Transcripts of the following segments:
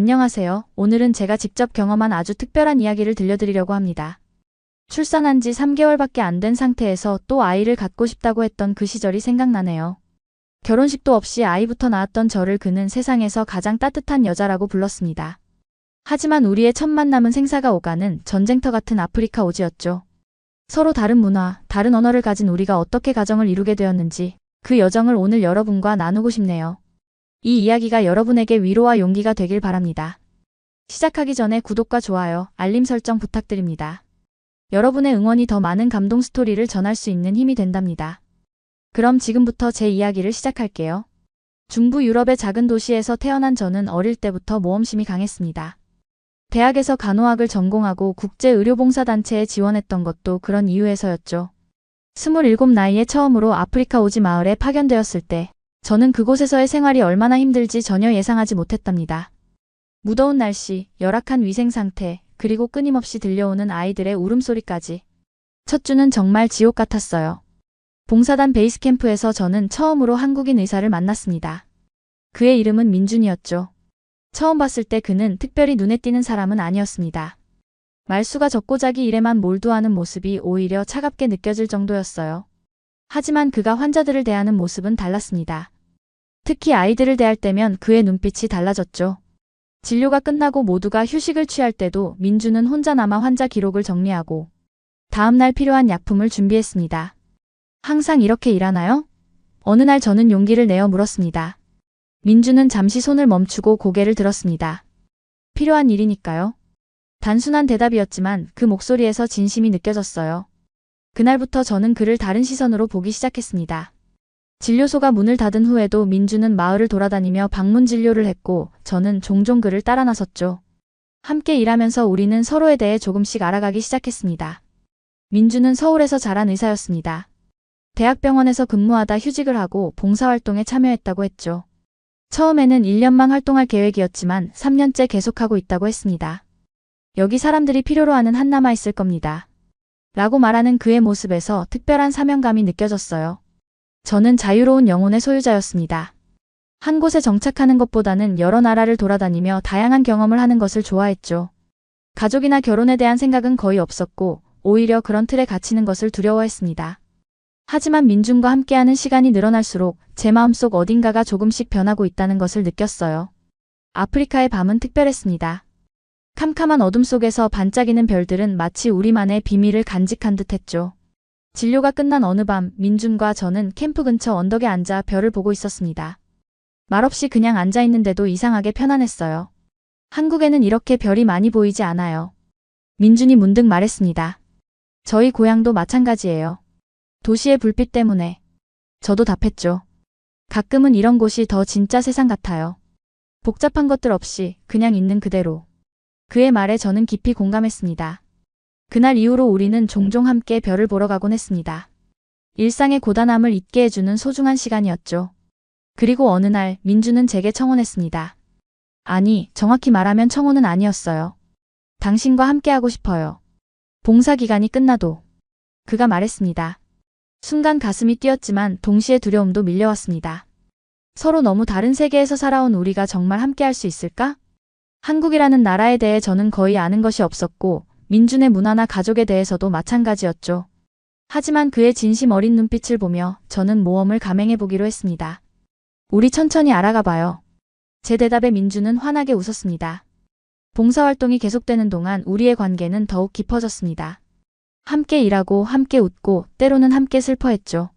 안녕하세요. 오늘은 제가 직접 경험한 아주 특별한 이야기를 들려드리려고 합니다. 출산한 지 3개월밖에 안 된 상태에서 또 아이를 갖고 싶다고 했던 그 시절이 생각나네요. 결혼식도 없이 아이부터 낳았던 저를 그는 세상에서 가장 따뜻한 여자라고 불렀습니다. 하지만 우리의 첫 만남은 생사가 오가는 전쟁터 같은 아프리카 오지였죠. 서로 다른 문화, 다른 언어를 가진 우리가 어떻게 가정을 이루게 되었는지 그 여정을 오늘 여러분과 나누고 싶네요. 이 이야기가 여러분에게 위로와 용기가 되길 바랍니다. 시작하기 전에 구독과 좋아요, 알림 설정 부탁드립니다. 여러분의 응원이 더 많은 감동 스토리를 전할 수 있는 힘이 된답니다. 그럼 지금부터 제 이야기를 시작할게요. 중부 유럽의 작은 도시에서 태어난 저는 어릴 때부터 모험심이 강했습니다. 대학에서 간호학을 전공하고 국제의료봉사단체에 지원했던 것도 그런 이유에서였죠. 27 나이에 처음으로 아프리카 오지 마을에 파견되었을 때 저는 그곳에서의 생활이 얼마나 힘들지 전혀 예상하지 못했답니다. 무더운 날씨, 열악한 위생 상태, 그리고 끊임없이 들려오는 아이들의 울음소리까지. 첫 주는 정말 지옥 같았어요. 봉사단 베이스 캠프에서 저는 처음으로 한국인 의사를 만났습니다. 그의 이름은 민준이었죠. 처음 봤을 때 그는 특별히 눈에 띄는 사람은 아니었습니다. 말수가 적고 자기 일에만 몰두하는 모습이 오히려 차갑게 느껴질 정도였어요. 하지만 그가 환자들을 대하는 모습은 달랐습니다. 특히 아이들을 대할 때면 그의 눈빛이 달라졌죠. 진료가 끝나고 모두가 휴식을 취할 때도 민주는 혼자 남아 환자 기록을 정리하고 다음날 필요한 약품을 준비했습니다. 항상 이렇게 일하나요? 어느 날 저는 용기를 내어 물었습니다. 민주는 잠시 손을 멈추고 고개를 들었습니다. 필요한 일이니까요. 단순한 대답이었지만 그 목소리에서 진심이 느껴졌어요. 그날부터 저는 그를 다른 시선으로 보기 시작했습니다. 진료소가 문을 닫은 후에도 민주는 마을을 돌아다니며 방문 진료를 했고 저는 종종 그를 따라 나섰죠. 함께 일하면서 우리는 서로에 대해 조금씩 알아가기 시작했습니다. 민주는 서울에서 자란 의사였습니다. 대학병원에서 근무하다 휴직을 하고 봉사활동에 참여했다고 했죠. 처음에는 1년만 활동할 계획이었지만 3년째 계속하고 있다고 했습니다. 여기 사람들이 필요로 하는 한 남아있을 겁니다. 라고 말하는 그의 모습에서 특별한 사명감이 느껴졌어요. 저는 자유로운 영혼의 소유자였습니다. 한 곳에 정착하는 것보다는 여러 나라를 돌아다니며 다양한 경험을 하는 것을 좋아했죠. 가족이나 결혼에 대한 생각은 거의 없었고 오히려 그런 틀에 갇히는 것을 두려워했습니다. 하지만 민준과 함께하는 시간이 늘어날수록 제 마음속 어딘가가 조금씩 변하고 있다는 것을 느꼈어요. 아프리카의 밤은 특별했습니다. 캄캄한 어둠 속에서 반짝이는 별들은 마치 우리만의 비밀을 간직한 듯 했죠. 진료가 끝난 어느 밤 민준과 저는 캠프 근처 언덕에 앉아 별을 보고 있었습니다. 말없이 그냥 앉아 있는데도 이상하게 편안했어요. 한국에는 이렇게 별이 많이 보이지 않아요. 민준이 문득 말했습니다. 저희 고향도 마찬가지예요. 도시의 불빛 때문에. 저도 답했죠. 가끔은 이런 곳이 더 진짜 세상 같아요. 복잡한 것들 없이 그냥 있는 그대로. 그의 말에 저는 깊이 공감했습니다. 그날 이후로 우리는 종종 함께 별을 보러 가곤 했습니다. 일상의 고단함을 잊게 해주는 소중한 시간이었죠. 그리고 어느 날 민주는 제게 청혼했습니다. 아니, 정확히 말하면 청혼은 아니었어요. 당신과 함께하고 싶어요. 봉사 기간이 끝나도. 그가 말했습니다. 순간 가슴이 뛰었지만 동시에 두려움도 밀려왔습니다. 서로 너무 다른 세계에서 살아온 우리가 정말 함께할 수 있을까? 한국이라는 나라에 대해 저는 거의 아는 것이 없었고 민준의 문화나 가족에 대해서도 마찬가지였죠. 하지만 그의 진심 어린 눈빛을 보며 저는 모험을 감행해보기로 했습니다. 우리 천천히 알아가봐요. 제 대답에 민준은 환하게 웃었습니다. 봉사활동이 계속되는 동안 우리의 관계는 더욱 깊어졌습니다. 함께 일하고 함께 웃고 때로는 함께 슬퍼했죠.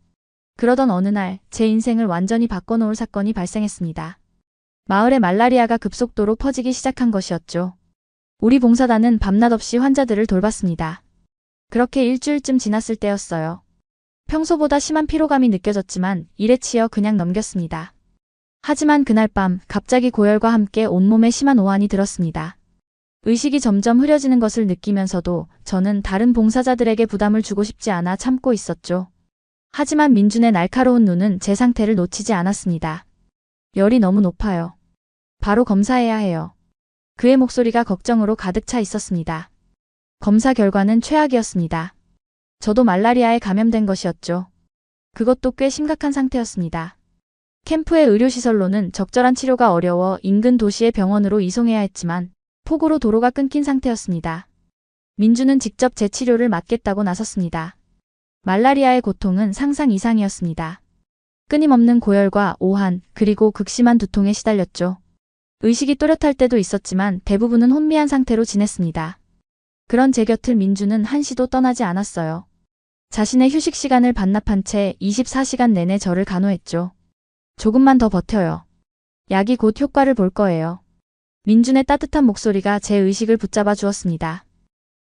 그러던 어느 날 제 인생을 완전히 바꿔놓을 사건이 발생했습니다. 마을에 말라리아가 급속도로 퍼지기 시작한 것이었죠. 우리 봉사단은 밤낮 없이 환자들을 돌봤습니다. 그렇게 일주일쯤 지났을 때였어요. 평소보다 심한 피로감이 느껴졌지만 일에 치여 그냥 넘겼습니다. 하지만 그날 밤 갑자기 고열과 함께 온몸에 심한 오한이 들었습니다. 의식이 점점 흐려지는 것을 느끼면서도 저는 다른 봉사자들에게 부담을 주고 싶지 않아 참고 있었죠. 하지만 민준의 날카로운 눈은 제 상태를 놓치지 않았습니다. 열이 너무 높아요. 바로 검사해야 해요. 그의 목소리가 걱정으로 가득 차 있었습니다. 검사 결과는 최악이었습니다. 저도 말라리아에 감염된 것이었죠. 그것도 꽤 심각한 상태였습니다. 캠프의 의료시설로는 적절한 치료가 어려워 인근 도시의 병원으로 이송해야 했지만 폭우로 도로가 끊긴 상태였습니다. 민주는 직접 제 치료를 맡겠다고 나섰습니다. 말라리아의 고통은 상상 이상이었습니다. 끊임없는 고열과 오한, 그리고 극심한 두통에 시달렸죠. 의식이 또렷할 때도 있었지만 대부분은 혼미한 상태로 지냈습니다. 그런 제 곁을 민주는 한시도 떠나지 않았어요. 자신의 휴식 시간을 반납한 채 24시간 내내 저를 간호했죠. 조금만 더 버텨요. 약이 곧 효과를 볼 거예요. 민준의 따뜻한 목소리가 제 의식을 붙잡아 주었습니다.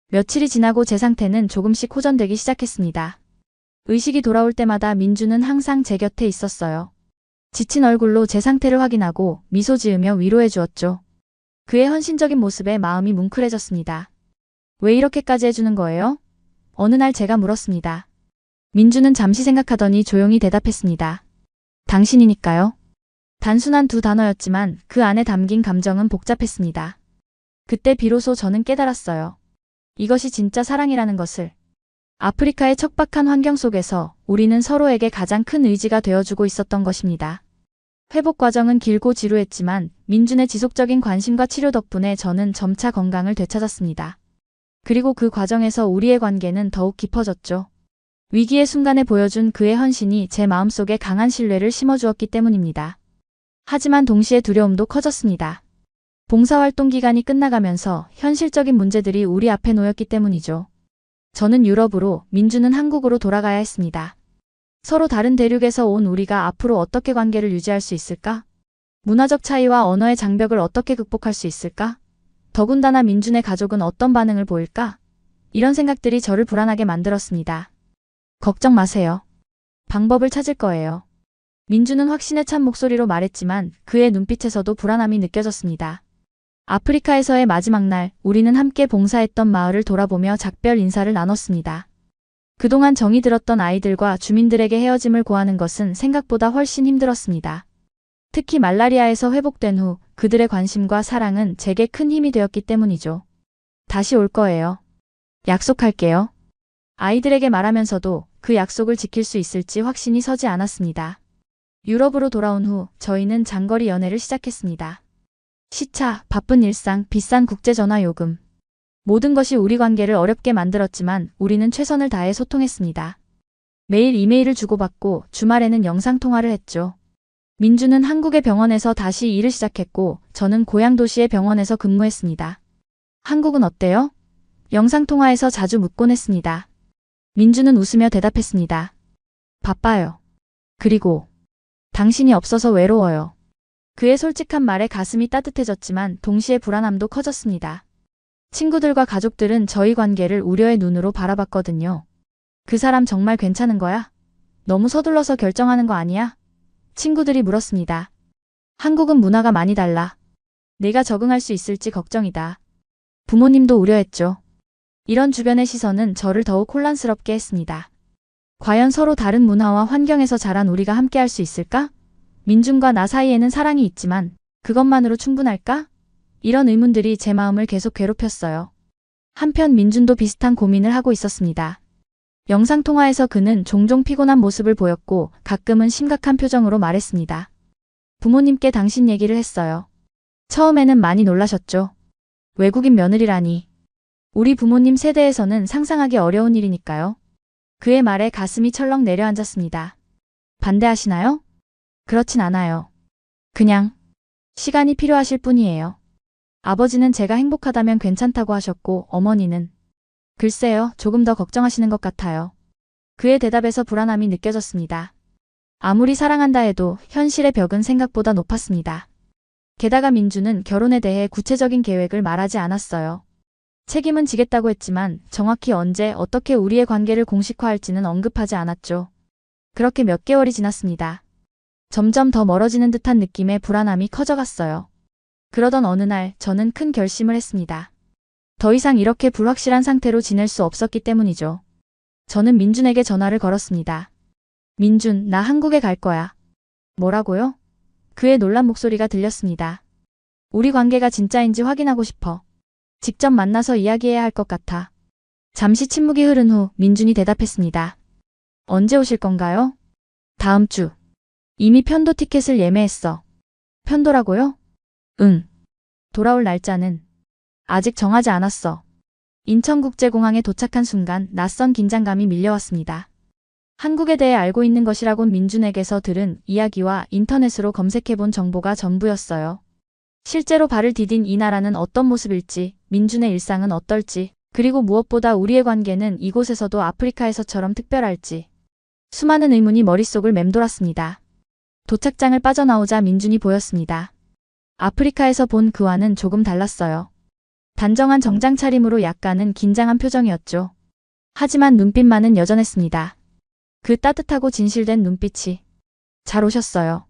며칠이 지나고 제 상태는 조금씩 호전되기 시작했습니다. 의식이 돌아올 때마다 민주는 항상 제 곁에 있었어요. 지친 얼굴로 제 상태를 확인하고 미소 지으며 위로해 주었죠. 그의 헌신적인 모습에 마음이 뭉클해졌습니다. 왜 이렇게까지 해주는 거예요? 어느 날 제가 물었습니다. 민주는 잠시 생각하더니 조용히 대답했습니다. 당신이니까요. 단순한 두 단어였지만 그 안에 담긴 감정은 복잡했습니다. 그때 비로소 저는 깨달았어요. 이것이 진짜 사랑이라는 것을. 아프리카의 척박한 환경 속에서 우리는 서로에게 가장 큰 의지가 되어주고 있었던 것입니다. 회복 과정은 길고 지루했지만 민준의 지속적인 관심과 치료 덕분에 저는 점차 건강을 되찾았습니다. 그리고 그 과정에서 우리의 관계는 더욱 깊어졌죠. 위기의 순간에 보여준 그의 헌신이 제 마음속에 강한 신뢰를 심어주었기 때문입니다. 하지만 동시에 두려움도 커졌습니다. 봉사활동 기간이 끝나가면서 현실적인 문제들이 우리 앞에 놓였기 때문이죠. 저는 유럽으로, 민주는 한국으로 돌아가야 했습니다. 서로 다른 대륙에서 온 우리가 앞으로 어떻게 관계를 유지할 수 있을까? 문화적 차이와 언어의 장벽을 어떻게 극복할 수 있을까? 더군다나 민준의 가족은 어떤 반응을 보일까? 이런 생각들이 저를 불안하게 만들었습니다. 걱정 마세요. 방법을 찾을 거예요. 민주는 확신에 찬 목소리로 말했지만 그의 눈빛에서도 불안함이 느껴졌습니다. 아프리카에서의 마지막 날, 우리는 함께 봉사했던 마을을 돌아보며 작별 인사를 나눴습니다. 그동안 정이 들었던 아이들과 주민들에게 헤어짐을 고하는 것은 생각보다 훨씬 힘들었습니다. 특히 말라리아에서 회복된 후 그들의 관심과 사랑은 제게 큰 힘이 되었기 때문이죠. 다시 올 거예요. 약속할게요. 아이들에게 말하면서도 그 약속을 지킬 수 있을지 확신이 서지 않았습니다. 유럽으로 돌아온 후 저희는 장거리 연애를 시작했습니다. 시차, 바쁜 일상, 비싼 국제전화 요금. 모든 것이 우리 관계를 어렵게 만들었지만 우리는 최선을 다해 소통했습니다. 매일 이메일을 주고받고 주말에는 영상통화를 했죠. 민주는 한국의 병원에서 다시 일을 시작했고 저는 고향 도시의 병원에서 근무했습니다. 한국은 어때요? 영상통화에서 자주 묻곤 했습니다. 민주는 웃으며 대답했습니다. 바빠요. 그리고 당신이 없어서 외로워요. 그의 솔직한 말에 가슴이 따뜻해졌지만 동시에 불안함도 커졌습니다. 친구들과 가족들은 저희 관계를 우려의 눈으로 바라봤거든요. 그 사람 정말 괜찮은 거야? 너무 서둘러서 결정하는 거 아니야? 친구들이 물었습니다. 한국은 문화가 많이 달라. 내가 적응할 수 있을지 걱정이다. 부모님도 우려했죠. 이런 주변의 시선은 저를 더욱 혼란스럽게 했습니다. 과연 서로 다른 문화와 환경에서 자란 우리가 함께할 수 있을까? 민준과 나 사이에는 사랑이 있지만 그것만으로 충분할까? 이런 의문들이 제 마음을 계속 괴롭혔어요. 한편 민준도 비슷한 고민을 하고 있었습니다. 영상통화에서 그는 종종 피곤한 모습을 보였고 가끔은 심각한 표정으로 말했습니다. 부모님께 당신 얘기를 했어요. 처음에는 많이 놀라셨죠. 외국인 며느리라니. 우리 부모님 세대에서는 상상하기 어려운 일이니까요. 그의 말에 가슴이 철렁 내려앉았습니다. 반대하시나요? 그렇진 않아요. 그냥 시간이 필요하실 뿐이에요. 아버지는 제가 행복하다면 괜찮다고 하셨고 어머니는 글쎄요, 조금 더 걱정하시는 것 같아요. 그의 대답에서 불안함이 느껴졌습니다. 아무리 사랑한다 해도 현실의 벽은 생각보다 높았습니다. 게다가 민주는 결혼에 대해 구체적인 계획을 말하지 않았어요. 책임은 지겠다고 했지만 정확히 언제 어떻게 우리의 관계를 공식화할지는 언급하지 않았죠. 그렇게 몇 개월이 지났습니다. 점점 더 멀어지는 듯한 느낌의 불안함이 커져갔어요. 그러던 어느 날 저는 큰 결심을 했습니다. 더 이상 이렇게 불확실한 상태로 지낼 수 없었기 때문이죠. 저는 민준에게 전화를 걸었습니다. 민준, 나 한국에 갈 거야. 뭐라고요? 그의 놀란 목소리가 들렸습니다. 우리 관계가 진짜인지 확인하고 싶어. 직접 만나서 이야기해야 할 것 같아. 잠시 침묵이 흐른 후 민준이 대답했습니다. 언제 오실 건가요? 다음 주. 이미 편도 티켓을 예매했어. 편도라고요? 응. 돌아올 날짜는? 아직 정하지 않았어. 인천국제공항에 도착한 순간 낯선 긴장감이 밀려왔습니다. 한국에 대해 알고 있는 것이라곤 민준에게서 들은 이야기와 인터넷으로 검색해본 정보가 전부였어요. 실제로 발을 디딘 이 나라는 어떤 모습일지, 민준의 일상은 어떨지, 그리고 무엇보다 우리의 관계는 이곳에서도 아프리카에서처럼 특별할지. 수많은 의문이 머릿속을 맴돌았습니다. 도착장을 빠져나오자 민준이 보였습니다. 아프리카에서 본 그와는 조금 달랐어요. 단정한 정장 차림으로 약간은 긴장한 표정이었죠. 하지만 눈빛만은 여전했습니다. 그 따뜻하고 진실된 눈빛이. 잘 오셨어요.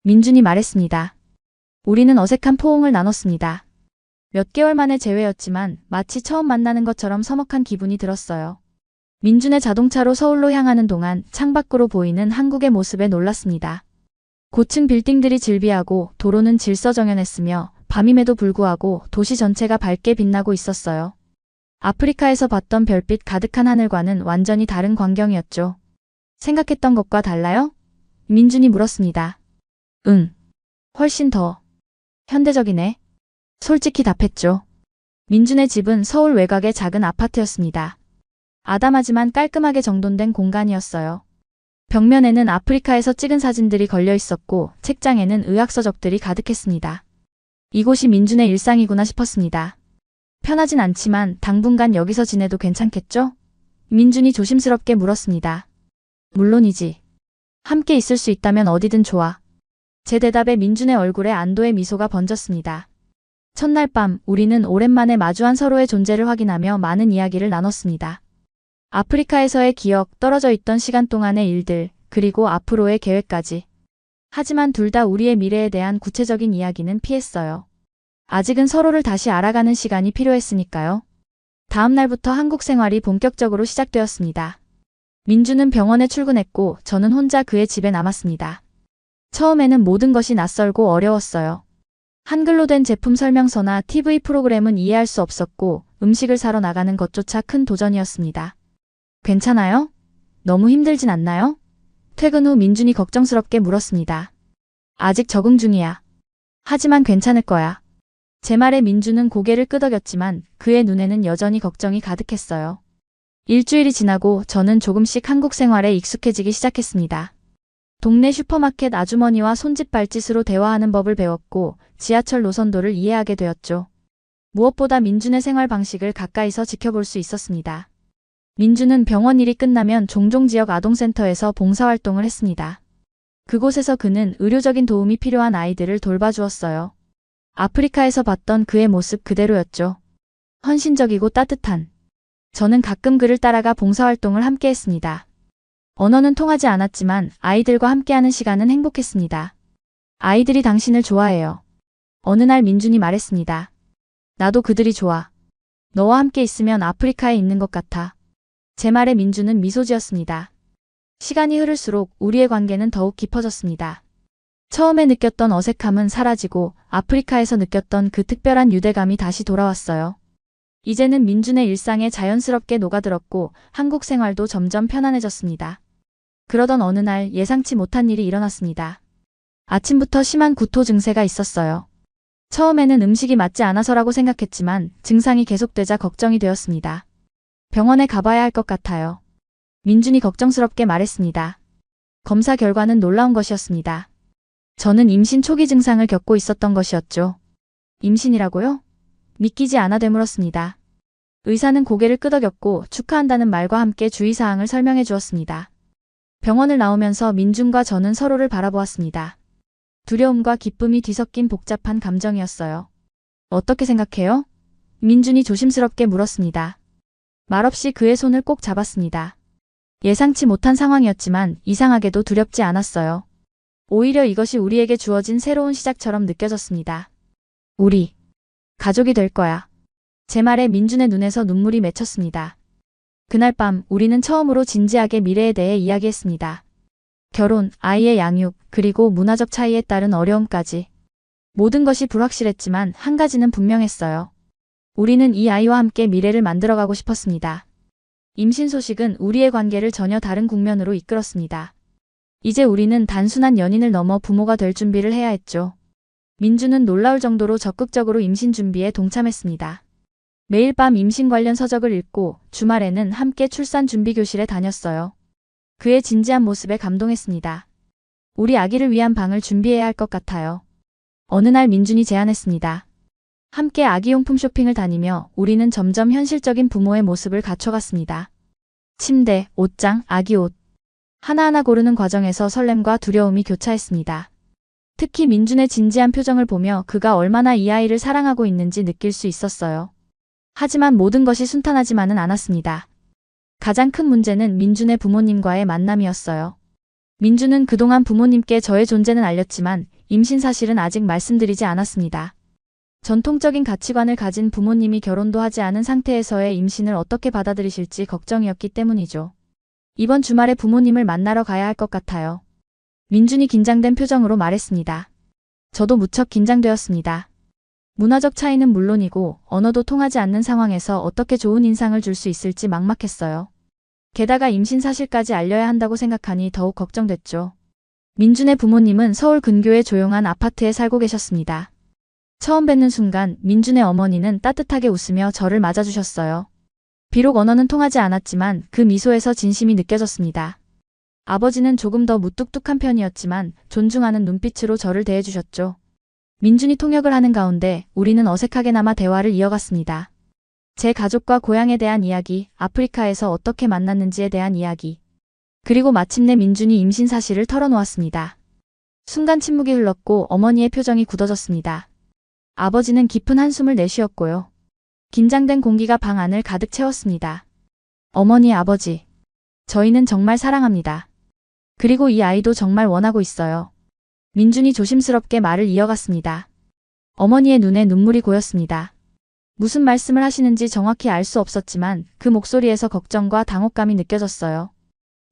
민준이 말했습니다. 우리는 어색한 포옹을 나눴습니다. 몇 개월 만의 재회였지만 마치 처음 만나는 것처럼 서먹한 기분이 들었어요. 민준의 자동차로 서울로 향하는 동안 창밖으로 보이는 한국의 모습에 놀랐습니다. 고층 빌딩들이 질비하고 도로는 질서정연했으며 밤임에도 불구하고 도시 전체가 밝게 빛나고 있었어요. 아프리카에서 봤던 별빛 가득한 하늘과는 완전히 다른 광경이었죠. 생각했던 것과 달라요? 민준이 물었습니다. 응. 훨씬 더 현대적이네. 솔직히 답했죠. 민준의 집은 서울 외곽의 작은 아파트였습니다. 아담하지만 깔끔하게 정돈된 공간이었어요. 벽면에는 아프리카에서 찍은 사진들이 걸려 있었고 책장에는 의학서적들이 가득했습니다. 이곳이 민준의 일상이구나 싶었습니다. 편하진 않지만 당분간 여기서 지내도 괜찮겠죠? 민준이 조심스럽게 물었습니다. 물론이지. 함께 있을 수 있다면 어디든 좋아. 제 대답에 민준의 얼굴에 안도의 미소가 번졌습니다. 첫날 밤 우리는 오랜만에 마주한 서로의 존재를 확인하며 많은 이야기를 나눴습니다. 아프리카에서의 기억, 떨어져 있던 시간 동안의 일들, 그리고 앞으로의 계획까지. 하지만 둘 다 우리의 미래에 대한 구체적인 이야기는 피했어요. 아직은 서로를 다시 알아가는 시간이 필요했으니까요. 다음 날부터 한국 생활이 본격적으로 시작되었습니다. 민주는 병원에 출근했고 저는 혼자 그의 집에 남았습니다. 처음에는 모든 것이 낯설고 어려웠어요. 한글로 된 제품 설명서나 TV 프로그램은 이해할 수 없었고 음식을 사러 나가는 것조차 큰 도전이었습니다. 괜찮아요? 너무 힘들진 않나요? 퇴근 후 민준이 걱정스럽게 물었습니다. 아직 적응 중이야. 하지만 괜찮을 거야. 제 말에 민준은 고개를 끄덕였지만 그의 눈에는 여전히 걱정이 가득했어요. 일주일이 지나고 저는 조금씩 한국 생활에 익숙해지기 시작했습니다. 동네 슈퍼마켓 아주머니와 손짓 발짓으로 대화하는 법을 배웠고 지하철 노선도를 이해하게 되었죠. 무엇보다 민준의 생활 방식을 가까이서 지켜볼 수 있었습니다. 민준은 병원 일이 끝나면 종종 지역 아동센터에서 봉사활동을 했습니다. 그곳에서 그는 의료적인 도움이 필요한 아이들을 돌봐주었어요. 아프리카에서 봤던 그의 모습 그대로였죠. 헌신적이고 따뜻한. 저는 가끔 그를 따라가 봉사활동을 함께 했습니다. 언어는 통하지 않았지만 아이들과 함께하는 시간은 행복했습니다. 아이들이 당신을 좋아해요. 어느 날 민준이 말했습니다. 나도 그들이 좋아. 너와 함께 있으면 아프리카에 있는 것 같아. 제 말에 민준은 미소 지었습니다. 시간이 흐를수록 우리의 관계는 더욱 깊어졌습니다. 처음에 느꼈던 어색함은 사라지고 아프리카에서 느꼈던 그 특별한 유대감이 다시 돌아왔어요. 이제는 민준의 일상에 자연스럽게 녹아들었고 한국 생활도 점점 편안해졌습니다. 그러던 어느 날 예상치 못한 일이 일어났습니다. 아침부터 심한 구토 증세가 있었어요. 처음에는 음식이 맞지 않아서라고 생각했지만 증상이 계속되자 걱정이 되었습니다. 병원에 가봐야 할 것 같아요. 민준이 걱정스럽게 말했습니다. 검사 결과는 놀라운 것이었습니다. 저는 임신 초기 증상을 겪고 있었던 것이었죠. 임신이라고요? 믿기지 않아 되물었습니다. 의사는 고개를 끄덕였고 축하한다는 말과 함께 주의사항을 설명해 주었습니다. 병원을 나오면서 민준과 저는 서로를 바라보았습니다. 두려움과 기쁨이 뒤섞인 복잡한 감정이었어요. 어떻게 생각해요? 민준이 조심스럽게 물었습니다. 말없이 그의 손을 꼭 잡았습니다. 예상치 못한 상황이었지만 이상하게도 두렵지 않았어요. 오히려 이것이 우리에게 주어진 새로운 시작처럼 느껴졌습니다. 우리 가족이 될 거야. 제 말에 민준의 눈에서 눈물이 맺혔습니다. 그날 밤 우리는 처음으로 진지하게 미래에 대해 이야기했습니다. 결혼, 아이의 양육, 그리고 문화적 차이에 따른 어려움까지. 모든 것이 불확실했지만 한 가지는 분명했어요. 우리는 이 아이와 함께 미래를 만들어가고 싶었습니다. 임신 소식은 우리의 관계를 전혀 다른 국면으로 이끌었습니다. 이제 우리는 단순한 연인을 넘어 부모가 될 준비를 해야 했죠. 민주는 놀라울 정도로 적극적으로 임신 준비에 동참했습니다. 매일 밤 임신 관련 서적을 읽고 주말에는 함께 출산 준비 교실에 다녔어요. 그의 진지한 모습에 감동했습니다. 우리 아기를 위한 방을 준비해야 할 것 같아요. 어느 날 민준이 제안했습니다. 함께 아기용품 쇼핑을 다니며 우리는 점점 현실적인 부모의 모습을 갖춰갔습니다. 침대, 옷장, 아기 옷. 하나하나 고르는 과정에서 설렘과 두려움이 교차했습니다. 특히 민준의 진지한 표정을 보며 그가 얼마나 이 아이를 사랑하고 있는지 느낄 수 있었어요. 하지만 모든 것이 순탄하지만은 않았습니다. 가장 큰 문제는 민준의 부모님과의 만남이었어요. 민준은 그동안 부모님께 저의 존재는 알렸지만 임신 사실은 아직 말씀드리지 않았습니다. 전통적인 가치관을 가진 부모님이 결혼도 하지 않은 상태에서의 임신을 어떻게 받아들이실지 걱정이었기 때문이죠. 이번 주말에 부모님을 만나러 가야 할 것 같아요. 민준이 긴장된 표정으로 말했습니다. 저도 무척 긴장되었습니다. 문화적 차이는 물론이고 언어도 통하지 않는 상황에서 어떻게 좋은 인상을 줄 수 있을지 막막했어요. 게다가 임신 사실까지 알려야 한다고 생각하니 더욱 걱정됐죠. 민준의 부모님은 서울 근교의 조용한 아파트에 살고 계셨습니다. 처음 뵙는 순간 민준의 어머니는 따뜻하게 웃으며 저를 맞아주셨어요. 비록 언어는 통하지 않았지만 그 미소에서 진심이 느껴졌습니다. 아버지는 조금 더 무뚝뚝한 편이었지만 존중하는 눈빛으로 저를 대해주셨죠. 민준이 통역을 하는 가운데 우리는 어색하게나마 대화를 이어갔습니다. 제 가족과 고향에 대한 이야기, 아프리카에서 어떻게 만났는지에 대한 이야기. 그리고 마침내 민준이 임신 사실을 털어놓았습니다. 순간 침묵이 흘렀고 어머니의 표정이 굳어졌습니다. 아버지는 깊은 한숨을 내쉬었고요. 긴장된 공기가 방 안을 가득 채웠습니다. 어머니, 아버지. 저희는 정말 사랑합니다. 그리고 이 아이도 정말 원하고 있어요. 민준이 조심스럽게 말을 이어갔습니다. 어머니의 눈에 눈물이 고였습니다. 무슨 말씀을 하시는지 정확히 알 수 없었지만 그 목소리에서 걱정과 당혹감이 느껴졌어요.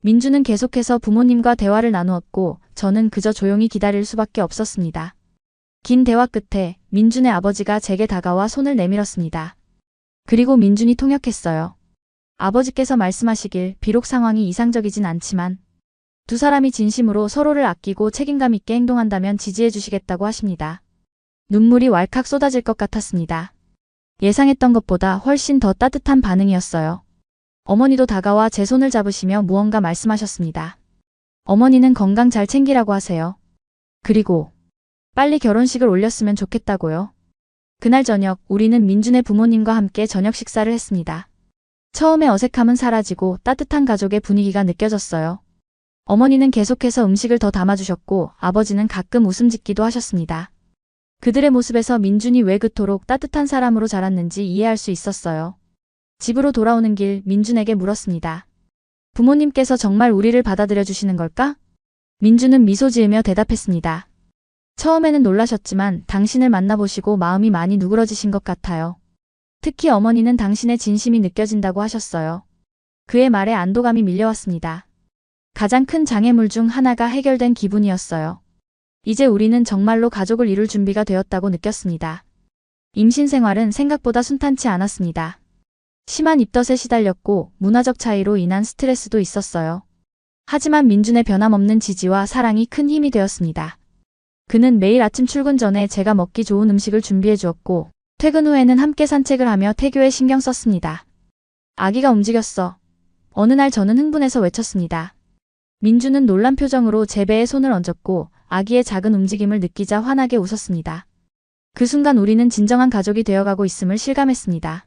민준은 계속해서 부모님과 대화를 나누었고 저는 그저 조용히 기다릴 수밖에 없었습니다. 긴 대화 끝에 민준의 아버지가 제게 다가와 손을 내밀었습니다. 그리고 민준이 통역했어요. 아버지께서 말씀하시길 비록 상황이 이상적이진 않지만 두 사람이 진심으로 서로를 아끼고 책임감 있게 행동한다면 지지해 주시겠다고 하십니다. 눈물이 왈칵 쏟아질 것 같았습니다. 예상했던 것보다 훨씬 더 따뜻한 반응이었어요. 어머니도 다가와 제 손을 잡으시며 무언가 말씀하셨습니다. 어머니는 건강 잘 챙기라고 하세요. 그리고 빨리 결혼식을 올렸으면 좋겠다고요. 그날 저녁 우리는 민준의 부모님과 함께 저녁 식사를 했습니다. 처음에 어색함은 사라지고 따뜻한 가족의 분위기가 느껴졌어요. 어머니는 계속해서 음식을 더 담아주셨고 아버지는 가끔 웃음 짓기도 하셨습니다. 그들의 모습에서 민준이 왜 그토록 따뜻한 사람으로 자랐는지 이해할 수 있었어요. 집으로 돌아오는 길 민준에게 물었습니다. 부모님께서 정말 우리를 받아들여 주시는 걸까? 민준은 미소 지으며 대답했습니다. 처음에는 놀라셨지만 당신을 만나보시고 마음이 많이 누그러지신 것 같아요. 특히 어머니는 당신의 진심이 느껴진다고 하셨어요. 그의 말에 안도감이 밀려왔습니다. 가장 큰 장애물 중 하나가 해결된 기분이었어요. 이제 우리는 정말로 가족을 이룰 준비가 되었다고 느꼈습니다. 임신 생활은 생각보다 순탄치 않았습니다. 심한 입덧에 시달렸고 문화적 차이로 인한 스트레스도 있었어요. 하지만 민준의 변함없는 지지와 사랑이 큰 힘이 되었습니다. 그는 매일 아침 출근 전에 제가 먹기 좋은 음식을 준비해 주었고 퇴근 후에는 함께 산책을 하며 태교에 신경 썼습니다. 아기가 움직였어. 어느 날 저는 흥분해서 외쳤습니다. 민준은 놀란 표정으로 제 배에 손을 얹었고 아기의 작은 움직임을 느끼자 환하게 웃었습니다. 그 순간 우리는 진정한 가족이 되어가고 있음을 실감했습니다.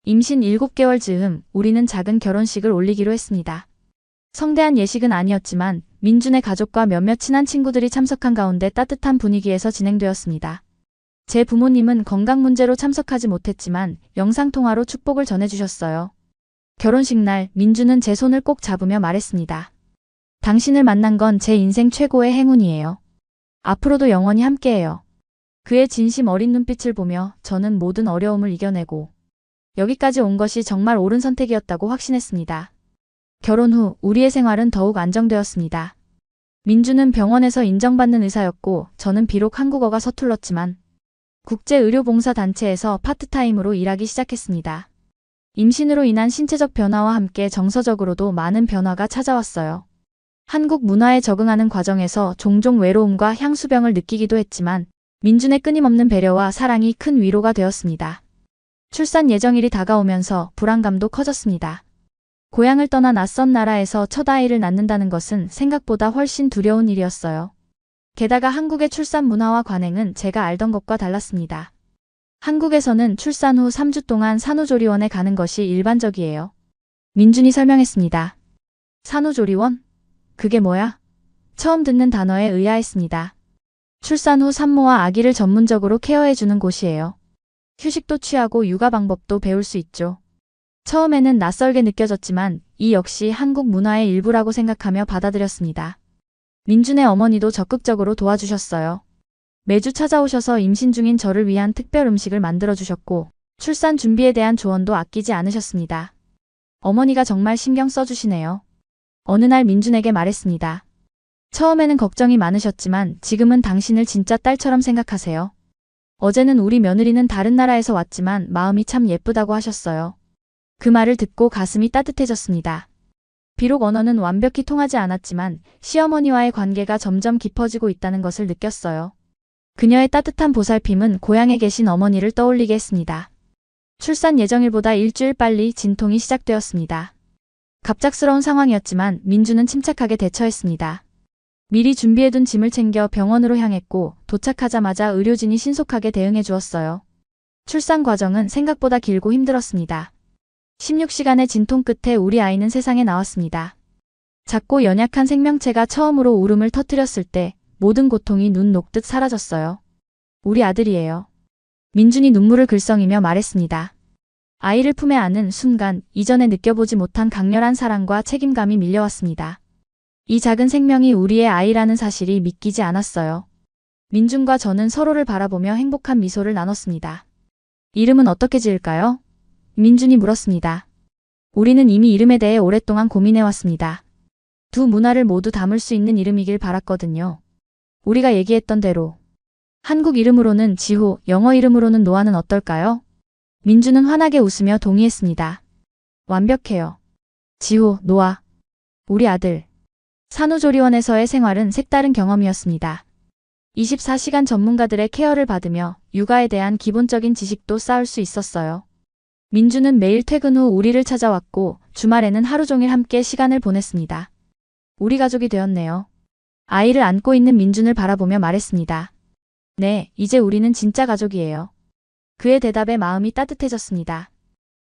임신 7개월 즈음 우리는 작은 결혼식을 올리기로 했습니다. 성대한 예식은 아니었지만 민준의 가족과 몇몇 친한 친구들이 참석한 가운데 따뜻한 분위기에서 진행되었습니다. 제 부모님은 건강 문제로 참석하지 못했지만 영상통화로 축복을 전해주셨어요. 결혼식 날 민준은 제 손을 꼭 잡으며 말했습니다. 당신을 만난 건 제 인생 최고의 행운이에요. 앞으로도 영원히 함께해요. 그의 진심 어린 눈빛을 보며 저는 모든 어려움을 이겨내고 여기까지 온 것이 정말 옳은 선택이었다고 확신했습니다. 결혼 후 우리의 생활은 더욱 안정되었습니다. 민준은 병원에서 인정받는 의사였고 저는 비록 한국어가 서툴렀지만 국제의료봉사단체에서 파트타임으로 일하기 시작했습니다. 임신으로 인한 신체적 변화와 함께 정서적으로도 많은 변화가 찾아왔어요. 한국 문화에 적응하는 과정에서 종종 외로움과 향수병을 느끼기도 했지만 민준의 끊임없는 배려와 사랑이 큰 위로가 되었습니다. 출산 예정일이 다가오면서 불안감도 커졌습니다. 고향을 떠나 낯선 나라에서 첫 아이를 낳는다는 것은 생각보다 훨씬 두려운 일이었어요. 게다가 한국의 출산 문화와 관행은 제가 알던 것과 달랐습니다. 한국에서는 출산 후 3주 동안 산후조리원에 가는 것이 일반적이에요. 민준이 설명했습니다. 산후조리원? 그게 뭐야? 처음 듣는 단어에 의아했습니다. 출산 후 산모와 아기를 전문적으로 케어해주는 곳이에요. 휴식도 취하고 육아 방법도 배울 수 있죠. 처음에는 낯설게 느껴졌지만 이 역시 한국 문화의 일부라고 생각하며 받아들였습니다. 민준의 어머니도 적극적으로 도와주셨어요. 매주 찾아오셔서 임신 중인 저를 위한 특별 음식을 만들어주셨고 출산 준비에 대한 조언도 아끼지 않으셨습니다. 어머니가 정말 신경 써주시네요. 어느 날 민준에게 말했습니다. 처음에는 걱정이 많으셨지만 지금은 당신을 진짜 딸처럼 생각하세요. 어제는 우리 며느리는 다른 나라에서 왔지만 마음이 참 예쁘다고 하셨어요. 그 말을 듣고 가슴이 따뜻해졌습니다. 비록 언어는 완벽히 통하지 않았지만 시어머니와의 관계가 점점 깊어지고 있다는 것을 느꼈어요. 그녀의 따뜻한 보살핌은 고향에 계신 어머니를 떠올리게 했습니다. 출산 예정일보다 일주일 빨리 진통이 시작되었습니다. 갑작스러운 상황이었지만 민주는 침착하게 대처했습니다. 미리 준비해둔 짐을 챙겨 병원으로 향했고 도착하자마자 의료진이 신속하게 대응해 주었어요. 출산 과정은 생각보다 길고 힘들었습니다. 16시간의 진통 끝에 우리 아이는 세상에 나왔습니다. 작고 연약한 생명체가 처음으로 울음을 터뜨렸을 때 모든 고통이 눈 녹듯 사라졌어요. 우리 아들이에요. 민준이 눈물을 글썽이며 말했습니다. 아이를 품에 안은 순간 이전에 느껴보지 못한 강렬한 사랑과 책임감이 밀려왔습니다. 이 작은 생명이 우리의 아이라는 사실이 믿기지 않았어요. 민준과 저는 서로를 바라보며 행복한 미소를 나눴습니다. 이름은 어떻게 지을까요? 민준이 물었습니다. 우리는 이미 이름에 대해 오랫동안 고민해왔습니다. 두 문화를 모두 담을 수 있는 이름이길 바랐거든요. 우리가 얘기했던 대로. 한국 이름으로는 지호, 영어 이름으로는 노아는 어떨까요? 민준은 환하게 웃으며 동의했습니다. 완벽해요. 지호, 노아. 우리 아들. 산후조리원에서의 생활은 색다른 경험이었습니다. 24시간 전문가들의 케어를 받으며 육아에 대한 기본적인 지식도 쌓을 수 있었어요. 민주는 매일 퇴근 후 우리를 찾아왔고 주말에는 하루 종일 함께 시간을 보냈습니다. 우리 가족이 되었네요. 아이를 안고 있는 민준을 바라보며 말했습니다. 네, 이제 우리는 진짜 가족이에요. 그의 대답에 마음이 따뜻해졌습니다.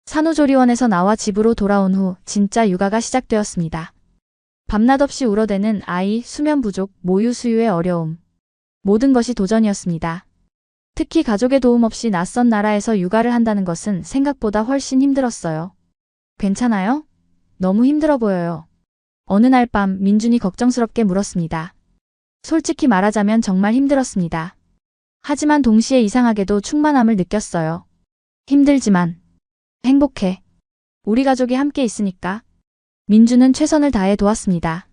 산후조리원에서 나와 집으로 돌아온 후 진짜 육아가 시작되었습니다. 밤낮 없이 울어대는 아이, 수면 부족, 모유 수유의 어려움. 모든 것이 도전이었습니다. 특히 가족의 도움 없이 낯선 나라에서 육아를 한다는 것은 생각보다 훨씬 힘들었어요. 괜찮아요? 너무 힘들어 보여요. 어느 날 밤 민준이 걱정스럽게 물었습니다. 솔직히 말하자면 정말 힘들었습니다. 하지만 동시에 이상하게도 충만함을 느꼈어요. 힘들지만 행복해. 우리 가족이 함께 있으니까. 민주는 최선을 다해 도왔습니다.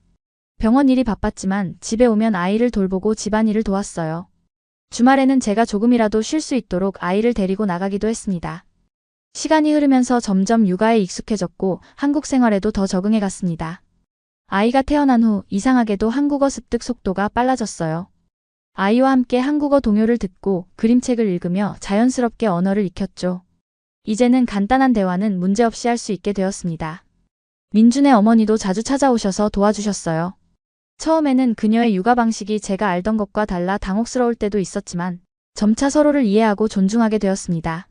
병원 일이 바빴지만 집에 오면 아이를 돌보고 집안일을 도왔어요. 주말에는 제가 조금이라도 쉴 수 있도록 아이를 데리고 나가기도 했습니다. 시간이 흐르면서 점점 육아에 익숙해졌고 한국 생활에도 더 적응해 갔습니다. 아이가 태어난 후 이상하게도 한국어 습득 속도가 빨라졌어요. 아이와 함께 한국어 동요를 듣고 그림책을 읽으며 자연스럽게 언어를 익혔죠. 이제는 간단한 대화는 문제없이 할 수 있게 되었습니다. 민준의 어머니도 자주 찾아오셔서 도와주셨어요. 처음에는 그녀의 육아 방식이 제가 알던 것과 달라 당혹스러울 때도 있었지만 점차 서로를 이해하고 존중하게 되었습니다.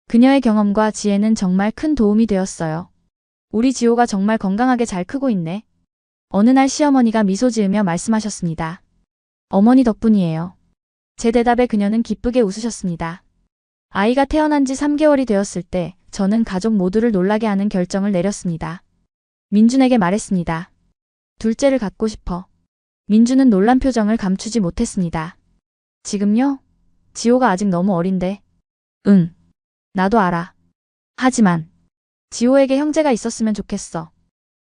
그녀의 경험과 지혜는 정말 큰 도움이 되었어요. 우리 지호가 정말 건강하게 잘 크고 있네. 어느 날 시어머니가 미소 지으며 말씀하셨습니다. 어머니 덕분이에요. 제 대답에 그녀는 기쁘게 웃으셨습니다. 아이가 태어난 지 3개월이 되었을 때 저는 가족 모두를 놀라게 하는 결정을 내렸습니다. 민준에게 말했습니다. 둘째를 갖고 싶어. 민준은 놀란 표정을 감추지 못했습니다. 지금요? 지호가 아직 너무 어린데. 응. 나도 알아. 하지만 지호에게 형제가 있었으면 좋겠어.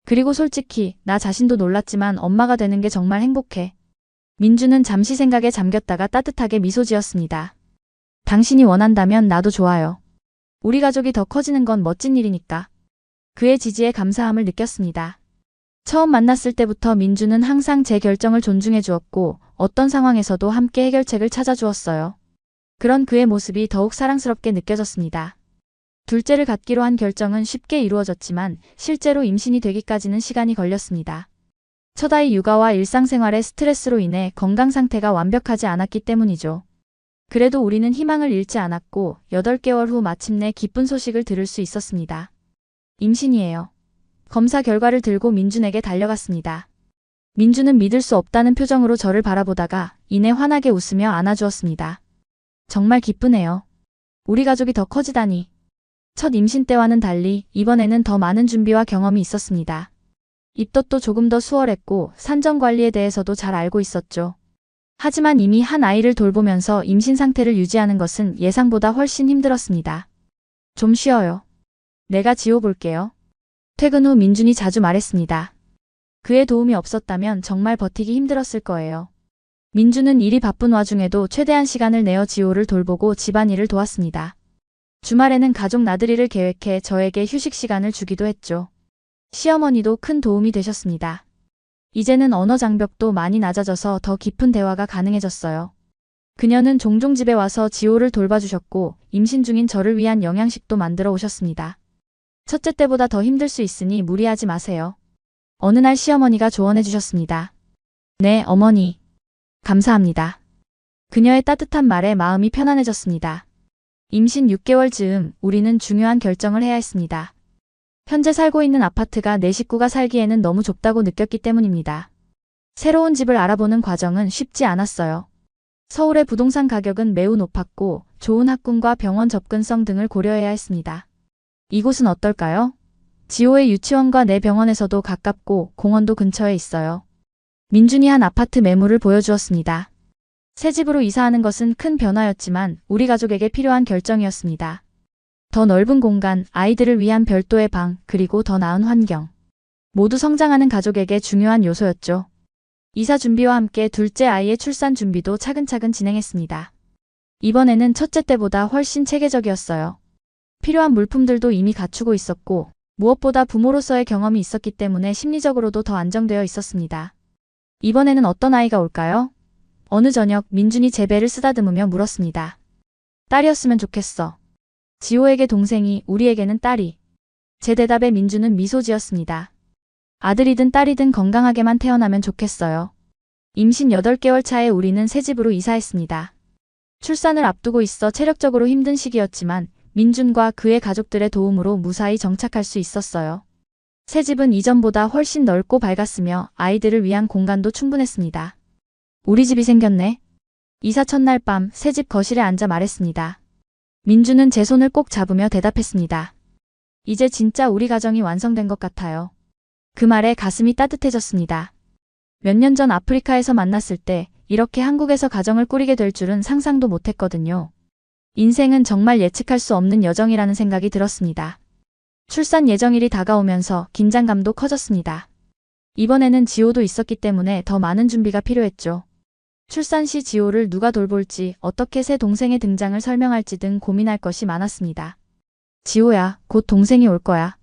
그리고 솔직히 나 자신도 놀랐지만 엄마가 되는 게 정말 행복해. 민준은 잠시 생각에 잠겼다가 따뜻하게 미소 지었습니다. 당신이 원한다면 나도 좋아요. 우리 가족이 더 커지는 건 멋진 일이니까. 그의 지지에 감사함을 느꼈습니다. 처음 만났을 때부터 민주는 항상 제 결정을 존중해 주었고 어떤 상황에서도 함께 해결책을 찾아주었어요. 그런 그의 모습이 더욱 사랑스럽게 느껴졌습니다. 둘째를 갖기로 한 결정은 쉽게 이루어졌지만 실제로 임신이 되기까지는 시간이 걸렸습니다. 첫 아이 육아와 일상생활의 스트레스로 인해 건강 상태가 완벽하지 않았기 때문이죠. 그래도 우리는 희망을 잃지 않았고 8개월 후 마침내 기쁜 소식을 들을 수 있었습니다. 임신이에요. 검사 결과를 들고 민준에게 달려갔습니다. 민준은 믿을 수 없다는 표정으로 저를 바라보다가 이내 환하게 웃으며 안아주었습니다. 정말 기쁘네요. 우리 가족이 더 커지다니. 첫 임신 때와는 달리 이번에는 더 많은 준비와 경험이 있었습니다. 입덧도 조금 더 수월했고 산전 관리에 대해서도 잘 알고 있었죠. 하지만 이미 한 아이를 돌보면서 임신 상태를 유지하는 것은 예상보다 훨씬 힘들었습니다. 좀 쉬어요. 내가 지워볼게요. 퇴근 후 민준이 자주 말했습니다. 그의 도움이 없었다면 정말 버티기 힘들었을 거예요. 민준은 일이 바쁜 와중에도 최대한 시간을 내어 지호를 돌보고 집안일을 도왔습니다. 주말에는 가족 나들이를 계획해 저에게 휴식 시간을 주기도 했죠. 시어머니도 큰 도움이 되셨습니다. 이제는 언어 장벽도 많이 낮아져서 더 깊은 대화가 가능해졌어요. 그녀는 종종 집에 와서 지호를 돌봐주셨고 임신 중인 저를 위한 영양식도 만들어 오셨습니다. 첫째 때보다 더 힘들 수 있으니 무리하지 마세요. 어느 날 시어머니가 조언해 주셨습니다. 네, 어머니. 감사합니다. 그녀의 따뜻한 말에 마음이 편안해졌습니다. 임신 6개월 즈음 우리는 중요한 결정을 해야 했습니다. 현재 살고 있는 아파트가 내 식구가 살기에는 너무 좁다고 느꼈기 때문입니다. 새로운 집을 알아보는 과정은 쉽지 않았어요. 서울의 부동산 가격은 매우 높았고 좋은 학군과 병원 접근성 등을 고려해야 했습니다. 이곳은 어떨까요? 지호의 유치원과 내 병원에서도 가깝고 공원도 근처에 있어요. 민준이 한 아파트 매물을 보여주었습니다. 새 집으로 이사하는 것은 큰 변화였지만 우리 가족에게 필요한 결정이었습니다. 더 넓은 공간, 아이들을 위한 별도의 방, 그리고 더 나은 환경. 모두 성장하는 가족에게 중요한 요소였죠. 이사 준비와 함께 둘째 아이의 출산 준비도 차근차근 진행했습니다. 이번에는 첫째 때보다 훨씬 체계적이었어요. 필요한 물품들도 이미 갖추고 있었고 무엇보다 부모로서의 경험이 있었기 때문에 심리적으로도 더 안정되어 있었습니다. 이번에는 어떤 아이가 올까요? 어느 저녁 민준이 제 배를 쓰다듬으며 물었습니다. 딸이었으면 좋겠어. 지호에게 동생이, 우리에게는 딸이. 제 대답에 민준은 미소 지었습니다. 아들이든 딸이든 건강하게만 태어나면 좋겠어요. 임신 8개월 차에 우리는 새 집으로 이사했습니다. 출산을 앞두고 있어 체력적으로 힘든 시기였지만 민준과 그의 가족들의 도움으로 무사히 정착할 수 있었어요. 새 집은 이전보다 훨씬 넓고 밝았으며 아이들을 위한 공간도 충분했습니다. 우리 집이 생겼네. 이사 첫날 밤 새 집 거실에 앉아 말했습니다. 민준은 제 손을 꼭 잡으며 대답했습니다. 이제 진짜 우리 가정이 완성된 것 같아요. 그 말에 가슴이 따뜻해졌습니다. 몇 년 전 아프리카에서 만났을 때 이렇게 한국에서 가정을 꾸리게 될 줄은 상상도 못했거든요. 인생은 정말 예측할 수 없는 여정이라는 생각이 들었습니다. 출산 예정일이 다가오면서 긴장감도 커졌습니다. 이번에는 지호도 있었기 때문에 더 많은 준비가 필요했죠. 출산 시 지호를 누가 돌볼지, 어떻게 새 동생의 등장을 설명할지 등 고민할 것이 많았습니다. 지호야, 곧 동생이 올 거야.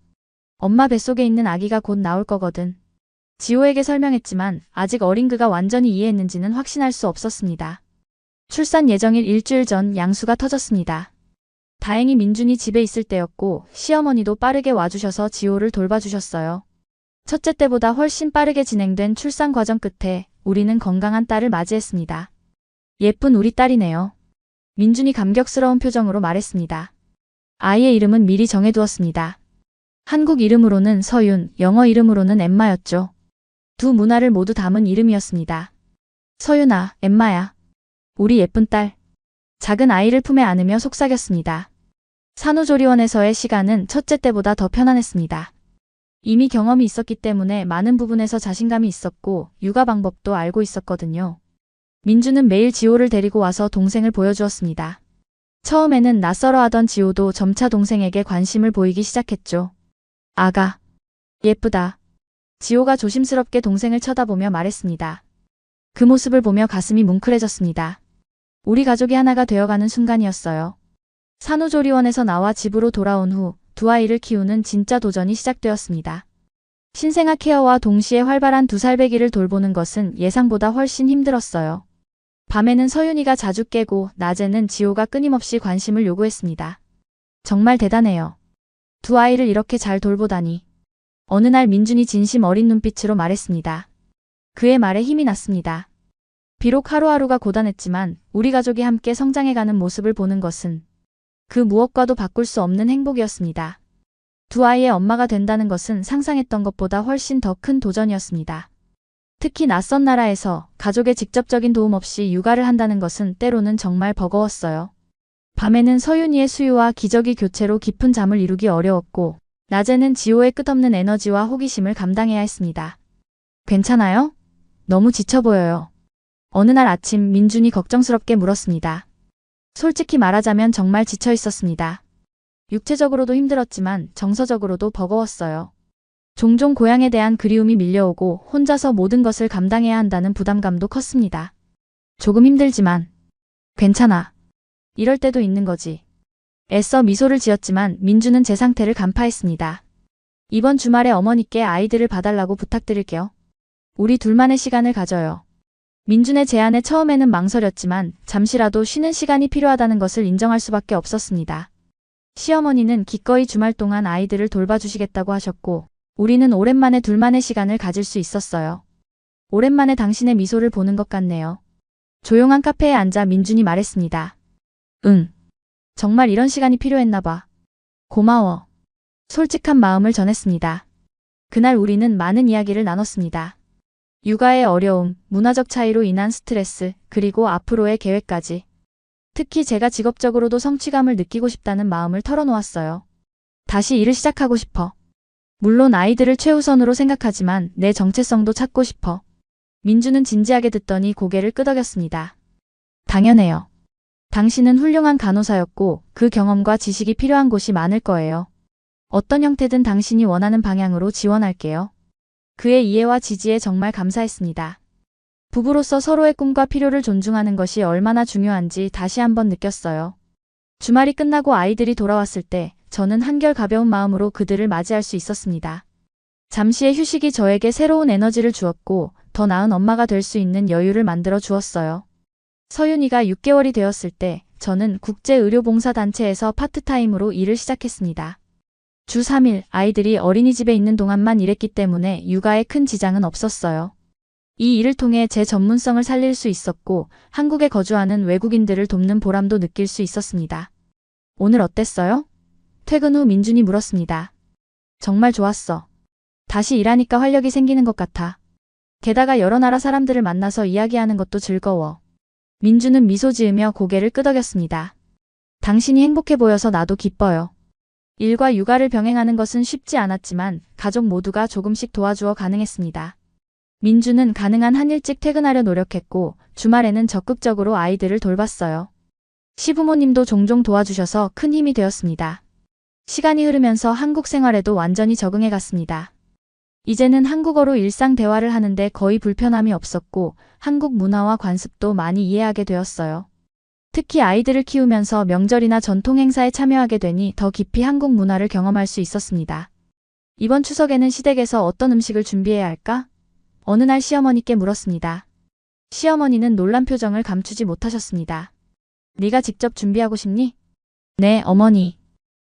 엄마 뱃속에 있는 아기가 곧 나올 거거든. 지호에게 설명했지만 아직 어린 그가 완전히 이해했는지는 확신할 수 없었습니다. 출산 예정일 일주일 전 양수가 터졌습니다. 다행히 민준이 집에 있을 때였고 시어머니도 빠르게 와주셔서 지호를 돌봐주셨어요. 첫째 때보다 훨씬 빠르게 진행된 출산 과정 끝에 우리는 건강한 딸을 맞이했습니다. 예쁜 우리 딸이네요. 민준이 감격스러운 표정으로 말했습니다. 아이의 이름은 미리 정해두었습니다. 한국 이름으로는 서윤, 영어 이름으로는 엠마였죠. 두 문화를 모두 담은 이름이었습니다. 서윤아, 엠마야. 우리 예쁜 딸. 작은 아이를 품에 안으며 속삭였습니다. 산후조리원에서의 시간은 첫째 때보다 더 편안했습니다. 이미 경험이 있었기 때문에 많은 부분에서 자신감이 있었고 육아 방법도 알고 있었거든요. 민주는 매일 지호를 데리고 와서 동생을 보여주었습니다. 처음에는 낯설어 하던 지호도 점차 동생에게 관심을 보이기 시작했죠. 아가. 예쁘다. 지호가 조심스럽게 동생을 쳐다보며 말했습니다. 그 모습을 보며 가슴이 뭉클해졌습니다. 우리 가족이 하나가 되어가는 순간이었어요. 산후조리원에서 나와 집으로 돌아온 후 두 아이를 키우는 진짜 도전이 시작되었습니다. 신생아 케어와 동시에 활발한 2살배기를 돌보는 것은 예상보다 훨씬 힘들었어요. 밤에는 서윤이가 자주 깨고 낮에는 지호가 끊임없이 관심을 요구했습니다. 정말 대단해요. 두 아이를 이렇게 잘 돌보다니. 어느 날 민준이 진심 어린 눈빛으로 말했습니다. 그의 말에 힘이 났습니다. 비록 하루하루가 고단했지만 우리 가족이 함께 성장해가는 모습을 보는 것은 그 무엇과도 바꿀 수 없는 행복이었습니다. 두 아이의 엄마가 된다는 것은 상상했던 것보다 훨씬 더 큰 도전이었습니다. 특히 낯선 나라에서 가족의 직접적인 도움 없이 육아를 한다는 것은 때로는 정말 버거웠어요. 밤에는 서윤이의 수유와 기저귀 교체로 깊은 잠을 이루기 어려웠고 낮에는 지호의 끝없는 에너지와 호기심을 감당해야 했습니다. 괜찮아요? 너무 지쳐 보여요. 어느 날 아침 민준이 걱정스럽게 물었습니다. 솔직히 말하자면 정말 지쳐 있었습니다. 육체적으로도 힘들었지만 정서적으로도 버거웠어요. 종종 고향에 대한 그리움이 밀려오고 혼자서 모든 것을 감당해야 한다는 부담감도 컸습니다. 조금 힘들지만 괜찮아. 이럴 때도 있는 거지. 애써 미소를 지었지만 민주는 제 상태를 간파했습니다. 이번 주말에 어머니께 아이들을 봐달라고 부탁드릴게요. 우리 둘만의 시간을 가져요. 민준의 제안에 처음에는 망설였지만 잠시라도 쉬는 시간이 필요하다는 것을 인정할 수밖에 없었습니다. 시어머니는 기꺼이 주말 동안 아이들을 돌봐주시겠다고 하셨고 우리는 오랜만에 둘만의 시간을 가질 수 있었어요. 오랜만에 당신의 미소를 보는 것 같네요. 조용한 카페에 앉아 민준이 말했습니다. 응. 정말 이런 시간이 필요했나 봐. 고마워. 솔직한 마음을 전했습니다. 그날 우리는 많은 이야기를 나눴습니다. 육아의 어려움, 문화적 차이로 인한 스트레스, 그리고 앞으로의 계획까지. 특히 제가 직업적으로도 성취감을 느끼고 싶다는 마음을 털어놓았어요. 다시 일을 시작하고 싶어. 물론 아이들을 최우선으로 생각하지만 내 정체성도 찾고 싶어. 민주는 진지하게 듣더니 고개를 끄덕였습니다. 당연해요. 당신은 훌륭한 간호사였고 그 경험과 지식이 필요한 곳이 많을 거예요. 어떤 형태든 당신이 원하는 방향으로 지원할게요. 그의 이해와 지지에 정말 감사했습니다. 부부로서 서로의 꿈과 필요를 존중하는 것이 얼마나 중요한지 다시 한번 느꼈어요. 주말이 끝나고 아이들이 돌아왔을 때 저는 한결 가벼운 마음으로 그들을 맞이할 수 있었습니다. 잠시의 휴식이 저에게 새로운 에너지를 주었고 더 나은 엄마가 될 수 있는 여유를 만들어 주었어요. 서윤이가 6개월이 되었을 때 저는 국제의료봉사단체에서 파트타임으로 일을 시작했습니다. 주 3일 아이들이 어린이집에 있는 동안만 일했기 때문에 육아에 큰 지장은 없었어요. 이 일을 통해 제 전문성을 살릴 수 있었고 한국에 거주하는 외국인들을 돕는 보람도 느낄 수 있었습니다. 오늘 어땠어요? 퇴근 후 민준이 물었습니다. 정말 좋았어. 다시 일하니까 활력이 생기는 것 같아. 게다가 여러 나라 사람들을 만나서 이야기하는 것도 즐거워. 민준은 미소 지으며 고개를 끄덕였습니다. 당신이 행복해 보여서 나도 기뻐요. 일과 육아를 병행하는 것은 쉽지 않았지만 가족 모두가 조금씩 도와주어 가능했습니다. 민주는 가능한 한 일찍 퇴근하려 노력했고 주말에는 적극적으로 아이들을 돌봤어요. 시부모님도 종종 도와주셔서 큰 힘이 되었습니다. 시간이 흐르면서 한국 생활에도 완전히 적응해 갔습니다. 이제는 한국어로 일상 대화를 하는데 거의 불편함이 없었고 한국 문화와 관습도 많이 이해하게 되었어요. 특히 아이들을 키우면서 명절이나 전통 행사에 참여하게 되니 더 깊이 한국 문화를 경험할 수 있었습니다. 이번 추석에는 시댁에서 어떤 음식을 준비해야 할까? 어느 날 시어머니께 물었습니다. 시어머니는 놀란 표정을 감추지 못하셨습니다. 네가 직접 준비하고 싶니? 네, 어머니.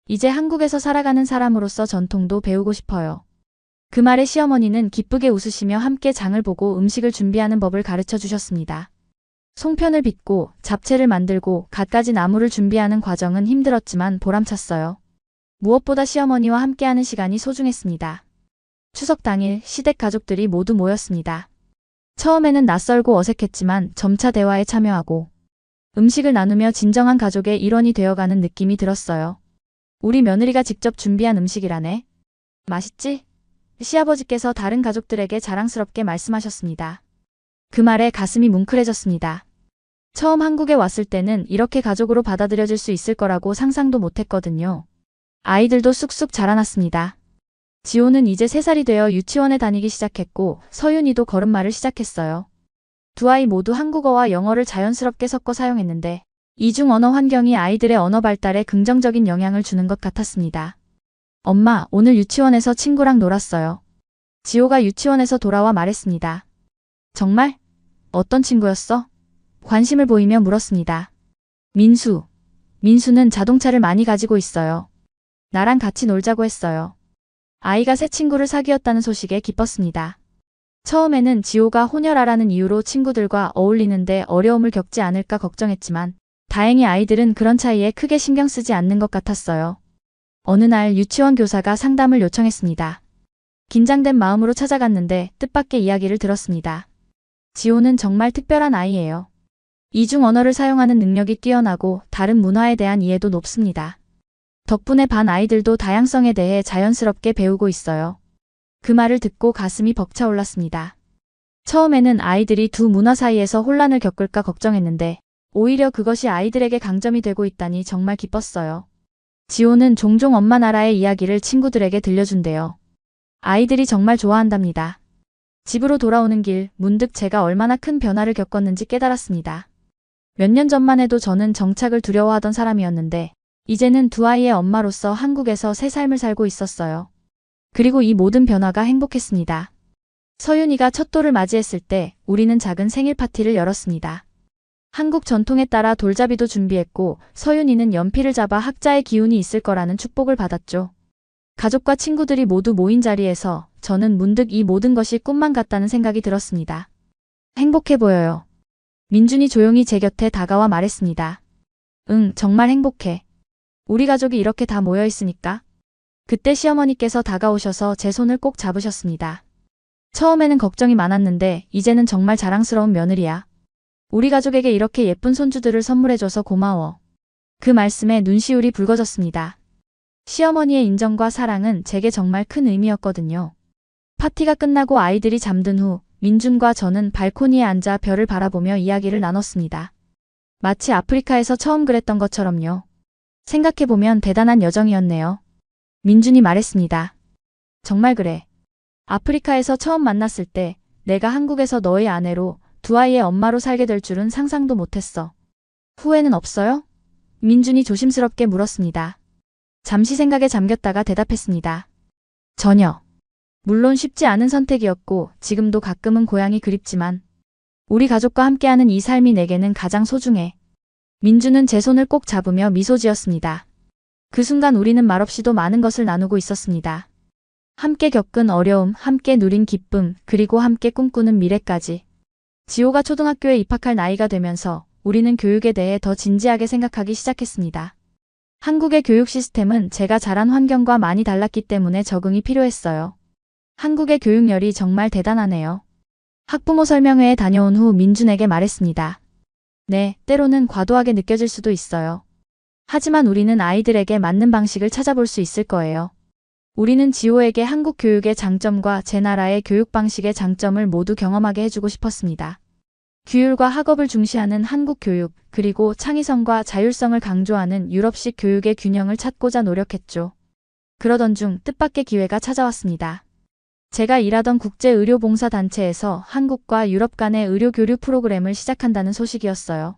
이제 한국에서 살아가는 사람으로서 전통도 배우고 싶어요. 그 말에 시어머니는 기쁘게 웃으시며 함께 장을 보고 음식을 준비하는 법을 가르쳐 주셨습니다. 송편을 빚고 잡채를 만들고 갖가지 나물을 준비하는 과정은 힘들었지만 보람찼어요. 무엇보다 시어머니와 함께하는 시간이 소중했습니다. 추석 당일 시댁 가족들이 모두 모였습니다. 처음에는 낯설고 어색했지만 점차 대화에 참여하고 음식을 나누며 진정한 가족의 일원이 되어가는 느낌이 들었어요. 우리 며느리가 직접 준비한 음식이라네. 맛있지? 시아버지께서 다른 가족들에게 자랑스럽게 말씀하셨습니다. 그 말에 가슴이 뭉클해졌습니다. 처음 한국에 왔을 때는 이렇게 가족으로 받아들여질 수 있을 거라고 상상도 못했거든요. 아이들도 쑥쑥 자라났습니다. 지호는 이제 3살이 되어 유치원에 다니기 시작했고 서윤이도 걸음마를 시작했어요. 두 아이 모두 한국어와 영어를 자연스럽게 섞어 사용했는데 이중 언어 환경이 아이들의 언어 발달에 긍정적인 영향을 주는 것 같았습니다. 엄마, 오늘 유치원에서 친구랑 놀았어요. 지호가 유치원에서 돌아와 말했습니다. 정말? 어떤 친구였어? 관심을 보이며 물었습니다. 민수. 민수는 자동차를 많이 가지고 있어요. 나랑 같이 놀자고 했어요. 아이가 새 친구를 사귀었다는 소식에 기뻤습니다. 처음에는 지호가 혼혈아라는 이유로 친구들과 어울리는데 어려움을 겪지 않을까 걱정했지만 다행히 아이들은 그런 차이에 크게 신경 쓰지 않는 것 같았어요. 어느 날 유치원 교사가 상담을 요청했습니다. 긴장된 마음으로 찾아갔는데 뜻밖의 이야기를 들었습니다. 지호는 정말 특별한 아이예요. 이중 언어를 사용하는 능력이 뛰어나고 다른 문화에 대한 이해도 높습니다. 덕분에 반 아이들도 다양성에 대해 자연스럽게 배우고 있어요. 그 말을 듣고 가슴이 벅차올랐습니다. 처음에는 아이들이 두 문화 사이에서 혼란을 겪을까 걱정했는데 오히려 그것이 아이들에게 강점이 되고 있다니 정말 기뻤어요. 지호는 종종 엄마 나라의 이야기를 친구들에게 들려준대요. 아이들이 정말 좋아한답니다. 집으로 돌아오는 길 문득 제가 얼마나 큰 변화를 겪었는지 깨달았습니다. 몇 년 전만 해도 저는 정착을 두려워하던 사람이었는데 이제는 두 아이의 엄마로서 한국에서 새 삶을 살고 있었어요. 그리고 이 모든 변화가 행복했습니다. 서윤이가 첫 돌을 맞이했을 때 우리는 작은 생일 파티를 열었습니다. 한국 전통에 따라 돌잡이도 준비했고 서윤이는 연필을 잡아 학자의 기운이 있을 거라는 축복을 받았죠. 가족과 친구들이 모두 모인 자리에서 저는 문득 이 모든 것이 꿈만 같다는 생각이 들었습니다. 행복해 보여요. 민준이 조용히 제 곁에 다가와 말했습니다. 응, 정말 행복해. 우리 가족이 이렇게 다 모여 있으니까. 그때 시어머니께서 다가오셔서 제 손을 꼭 잡으셨습니다. 처음에는 걱정이 많았는데 이제는 정말 자랑스러운 며느리야. 우리 가족에게 이렇게 예쁜 손주들을 선물해줘서 고마워. 그 말씀에 눈시울이 붉어졌습니다. 시어머니의 인정과 사랑은 제게 정말 큰 의미였거든요. 파티가 끝나고 아이들이 잠든 후 민준과 저는 발코니에 앉아 별을 바라보며 이야기를 나눴습니다. 마치 아프리카에서 처음 그랬던 것처럼요. 생각해보면 대단한 여정이었네요. 민준이 말했습니다. 정말 그래. 아프리카에서 처음 만났을 때 내가 한국에서 너의 아내로 두 아이의 엄마로 살게 될 줄은 상상도 못했어. 후회는 없어요? 민준이 조심스럽게 물었습니다. 잠시 생각에 잠겼다가 대답했습니다. 전혀. 물론 쉽지 않은 선택이었고 지금도 가끔은 고향이 그립지만 우리 가족과 함께하는 이 삶이 내게는 가장 소중해. 민준은 제 손을 꼭 잡으며 미소 지었습니다. 그 순간 우리는 말없이도 많은 것을 나누고 있었습니다. 함께 겪은 어려움, 함께 누린 기쁨, 그리고 함께 꿈꾸는 미래까지. 지호가 초등학교에 입학할 나이가 되면서 우리는 교육에 대해 더 진지하게 생각하기 시작했습니다. 한국의 교육 시스템은 제가 자란 환경과 많이 달랐기 때문에 적응이 필요했어요. 한국의 교육열이 정말 대단하네요. 학부모 설명회에 다녀온 후 민준에게 말했습니다. 네, 때로는 과도하게 느껴질 수도 있어요. 하지만 우리는 아이들에게 맞는 방식을 찾아볼 수 있을 거예요. 우리는 지호에게 한국 교육의 장점과 제 나라의 교육 방식의 장점을 모두 경험하게 해주고 싶었습니다. 규율과 학업을 중시하는 한국 교육, 그리고 창의성과 자율성을 강조하는 유럽식 교육의 균형을 찾고자 노력했죠. 그러던 중 뜻밖의 기회가 찾아왔습니다. 제가 일하던 국제의료봉사단체에서 한국과 유럽 간의 의료 교류 프로그램을 시작한다는 소식이었어요.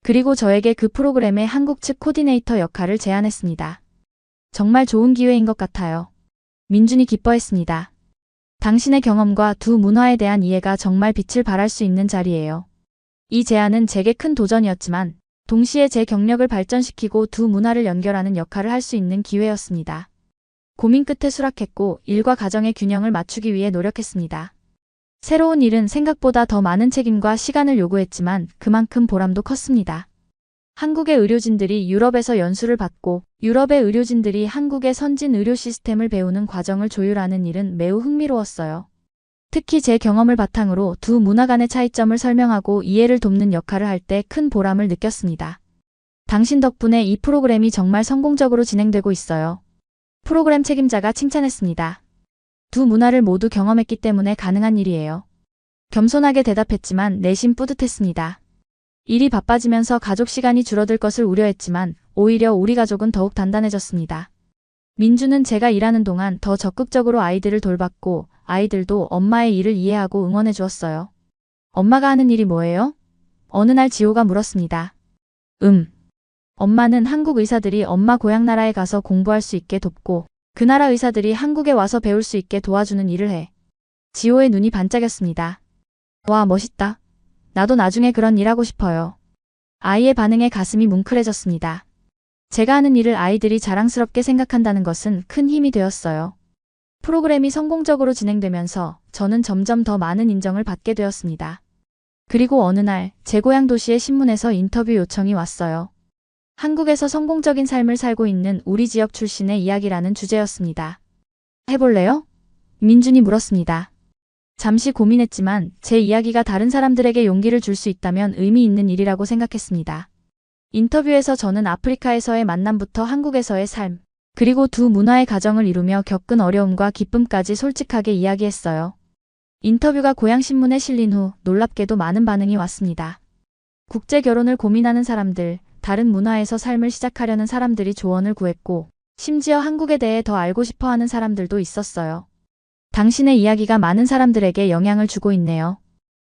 그리고 저에게 그 프로그램의 한국 측 코디네이터 역할을 제안했습니다. 정말 좋은 기회인 것 같아요. 민준이 기뻐했습니다. 당신의 경험과 두 문화에 대한 이해가 정말 빛을 발할 수 있는 자리예요. 이 제안은 제게 큰 도전이었지만 동시에 제 경력을 발전시키고 두 문화를 연결하는 역할을 할 수 있는 기회였습니다. 고민 끝에 수락했고 일과 가정의 균형을 맞추기 위해 노력했습니다. 새로운 일은 생각보다 더 많은 책임과 시간을 요구했지만 그만큼 보람도 컸습니다. 한국의 의료진들이 유럽에서 연수를 받고 유럽의 의료진들이 한국의 선진 의료 시스템을 배우는 과정을 조율하는 일은 매우 흥미로웠어요. 특히 제 경험을 바탕으로 두 문화 간의 차이점을 설명하고 이해를 돕는 역할을 할 때 큰 보람을 느꼈습니다. 당신 덕분에 이 프로그램이 정말 성공적으로 진행되고 있어요. 프로그램 책임자가 칭찬했습니다. 두 문화를 모두 경험했기 때문에 가능한 일이에요. 겸손하게 대답했지만 내심 뿌듯했습니다. 일이 바빠지면서 가족 시간이 줄어들 것을 우려했지만 오히려 우리 가족은 더욱 단단해졌습니다. 민주는 제가 일하는 동안 더 적극적으로 아이들을 돌봤고 아이들도 엄마의 일을 이해하고 응원해 주었어요. 엄마가 하는 일이 뭐예요? 어느 날 지호가 물었습니다. 엄마는 한국 의사들이 엄마 고향 나라에 가서 공부할 수 있게 돕고 그 나라 의사들이 한국에 와서 배울 수 있게 도와주는 일을 해. 지호의 눈이 반짝였습니다. 와, 멋있다. 나도 나중에 그런 일 하고 싶어요. 아이의 반응에 가슴이 뭉클해졌습니다. 제가 하는 일을 아이들이 자랑스럽게 생각한다는 것은 큰 힘이 되었어요. 프로그램이 성공적으로 진행되면서 저는 점점 더 많은 인정을 받게 되었습니다. 그리고 어느 날 제 고향 도시의 신문에서 인터뷰 요청이 왔어요. 한국에서 성공적인 삶을 살고 있는 우리 지역 출신의 이야기라는 주제였습니다. 해볼래요? 민준이 물었습니다. 잠시 고민했지만 제 이야기가 다른 사람들에게 용기를 줄 수 있다면 의미 있는 일이라고 생각했습니다. 인터뷰에서 저는 아프리카에서의 만남부터 한국에서의 삶, 그리고 두 문화의 가정을 이루며 겪은 어려움과 기쁨까지 솔직하게 이야기했어요. 인터뷰가 고향신문에 실린 후 놀랍게도 많은 반응이 왔습니다. 국제 결혼을 고민하는 사람들, 다른 문화에서 삶을 시작하려는 사람들이 조언을 구했고, 심지어 한국에 대해 더 알고 싶어 하는 사람들도 있었어요. 당신의 이야기가 많은 사람들에게 영향을 주고 있네요.